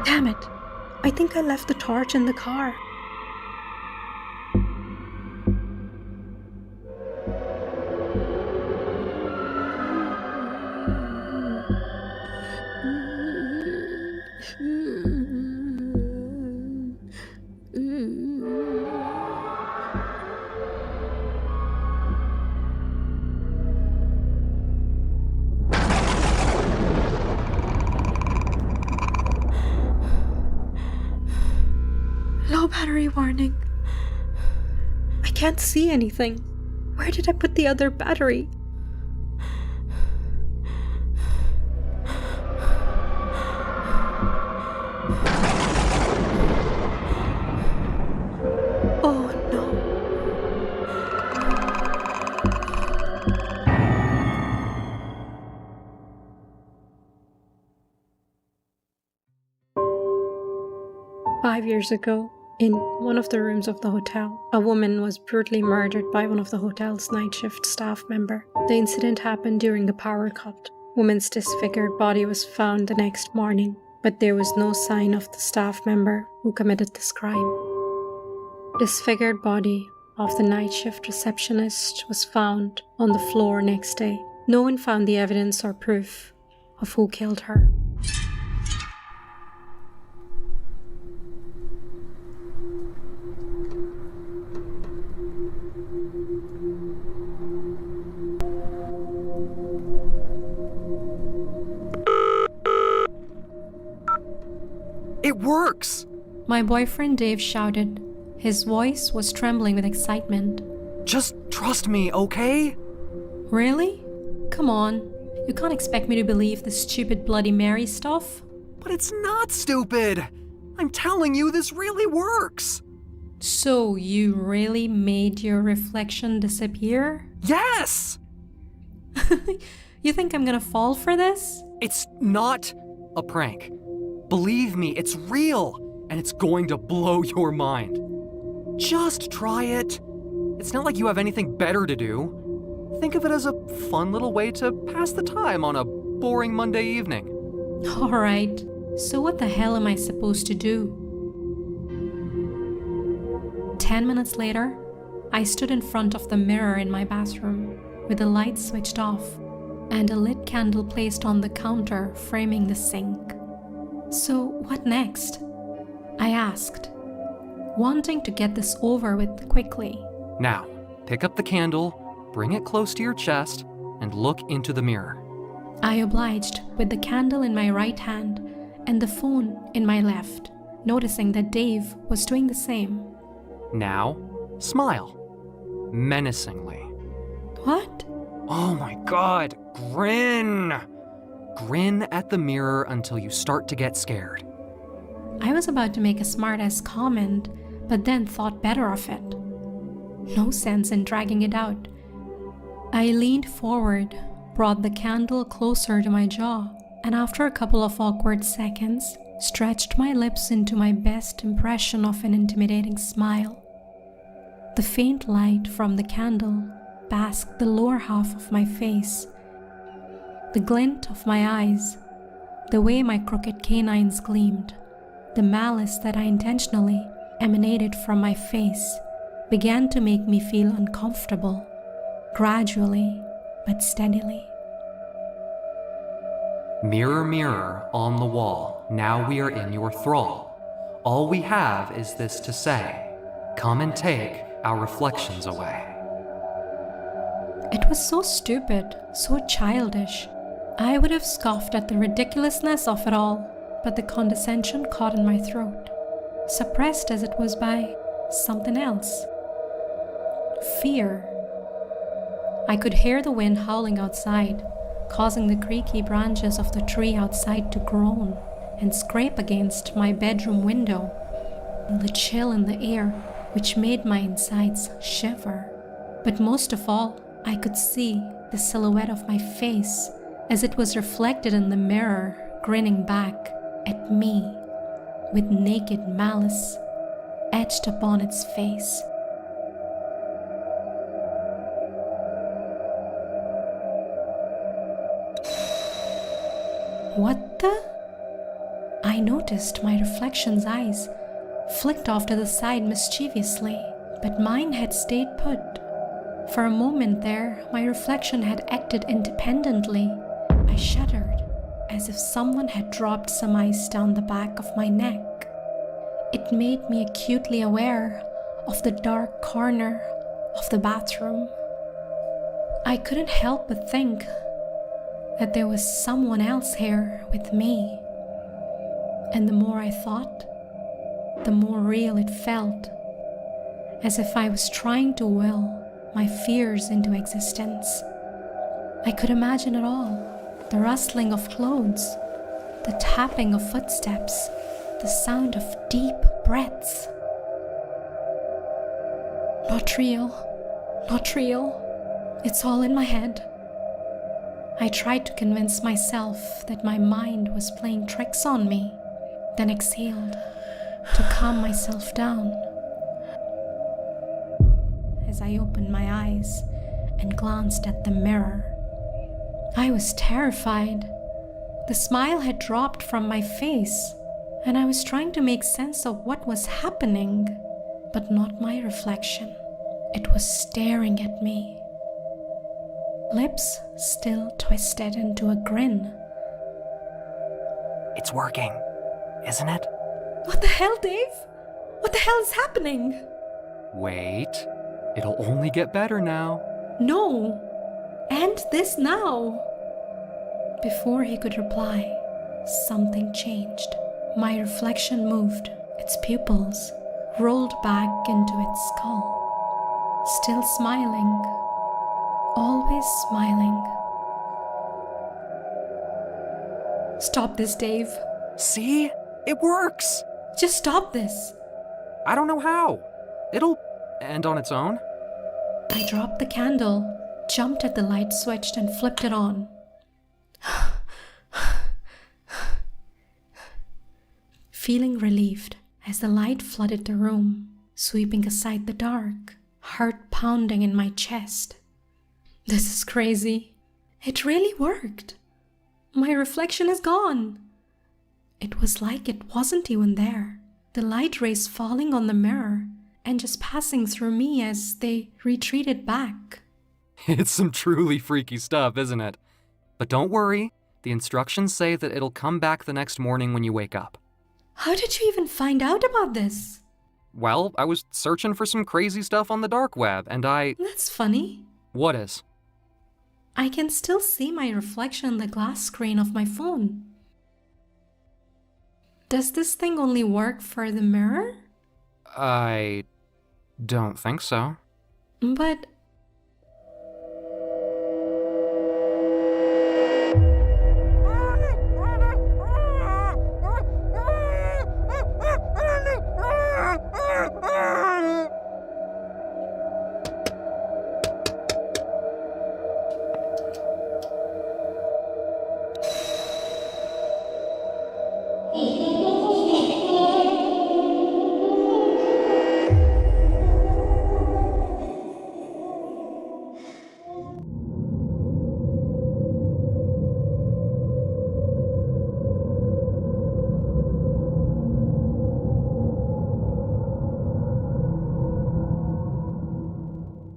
Damn it! I think I left the torch in the car. Low battery warning. I can't see anything. Where did I put the other battery? Oh no. Five years ago, in one of the rooms of the hotel, a woman was brutally murdered by one of the hotel's night shift staff member. The incident happened during the power cut. Woman's disfigured body was found the next morning, but there was no sign of the staff member who committed this crime. Disfigured body of the night shift receptionist was found on the floor next day. No one found the evidence or proof of who killed her. It works! My boyfriend Dave shouted, His voice was trembling with excitement. Just trust me, okay? Really? Come on. You can't expect me to believe this stupid Bloody Mary stuff? But it's not stupid! I'm telling you, this really works! So you really made your reflection disappear? Yes! You think I'm gonna fall for this? It's not a prank. Believe me, it's real, and it's going to blow your mind. Just try it. It's not like you have anything better to do. Think of it as a fun little way to pass the time on a boring Monday evening. Alright, so what the hell am I supposed to do? 10 minutes later, I stood in front of the mirror in my bathroom, with the light switched off, and a lit candle placed on the counter framing the sink. So what next? I asked, wanting to get this over with quickly. Now, pick up the candle, bring it close to your chest, and look into the mirror. I obliged with the candle in my right hand and the phone in my left, noticing that Dave was doing the same. Now, smile. Menacingly. What? Oh my god, grin! Grin at the mirror until you start to get scared. I was about to make a smart-ass comment, but then thought better of it. No sense in dragging it out. I leaned forward, brought the candle closer to my jaw, and after a couple of awkward seconds, stretched my lips into my best impression of an intimidating smile. The faint light from the candle basked the lower half of my face. The glint of my eyes, the way my crooked canines gleamed, the malice that I intentionally emanated from my face began to make me feel uncomfortable, gradually but steadily. Mirror, mirror on the wall, now we are in your thrall. All we have is this to say, come and take our reflections away. It was so stupid, so childish. I would have scoffed at the ridiculousness of it all, but the condescension caught in my throat, suppressed as it was by something else. Fear. I could hear the wind howling outside, causing the creaky branches of the tree outside to groan and scrape against my bedroom window, and the chill in the air which made my insides shiver. But most of all, I could see the silhouette of my face as it was reflected in the mirror, grinning back at me with naked malice etched upon its face. What the? I noticed my reflection's eyes flicked off to the side mischievously, but mine had stayed put. For a moment there, my reflection had acted independently. I shuddered, as if someone had dropped some ice down the back of my neck. It made me acutely aware of the dark corner of the bathroom. I couldn't help but think that there was someone else here with me. And the more I thought, the more real it felt, as if I was trying to will my fears into existence. I could imagine it all, the rustling of clothes, the tapping of footsteps, the sound of deep breaths. Not real, not real. It's all in my head. I tried to convince myself that my mind was playing tricks on me, then exhaled to calm myself down. As I opened my eyes and glanced at the mirror, I was terrified. The smile had dropped from my face, and I was trying to make sense of what was happening, but not my reflection. It was staring at me. Lips still twisted into a grin. It's working, isn't it? What the hell, Dave? What the hell is happening? Wait, it'll only get better now. No, end this now. Before he could reply, something changed. My reflection moved, its pupils rolled back into its skull. Still smiling. Always smiling. Stop this, Dave. See? It works! Just stop this. I don't know how. It'll end on its own. I dropped the candle, jumped at the light switch, and flipped it on. Feeling relieved as the light flooded the room, sweeping aside the dark, heart pounding in my chest. This is crazy. It really worked. My reflection is gone. It was like it wasn't even there. The light rays falling on the mirror and just passing through me as they retreated back. It's some truly freaky stuff, isn't it? But don't worry, the instructions say that it'll come back the next morning when you wake up. How did you even find out about this? Well, I was searching for some crazy stuff on the dark web, and That's funny. What is? I can still see my reflection on the glass screen of my phone. Does this thing only work for the mirror? I don't think so. But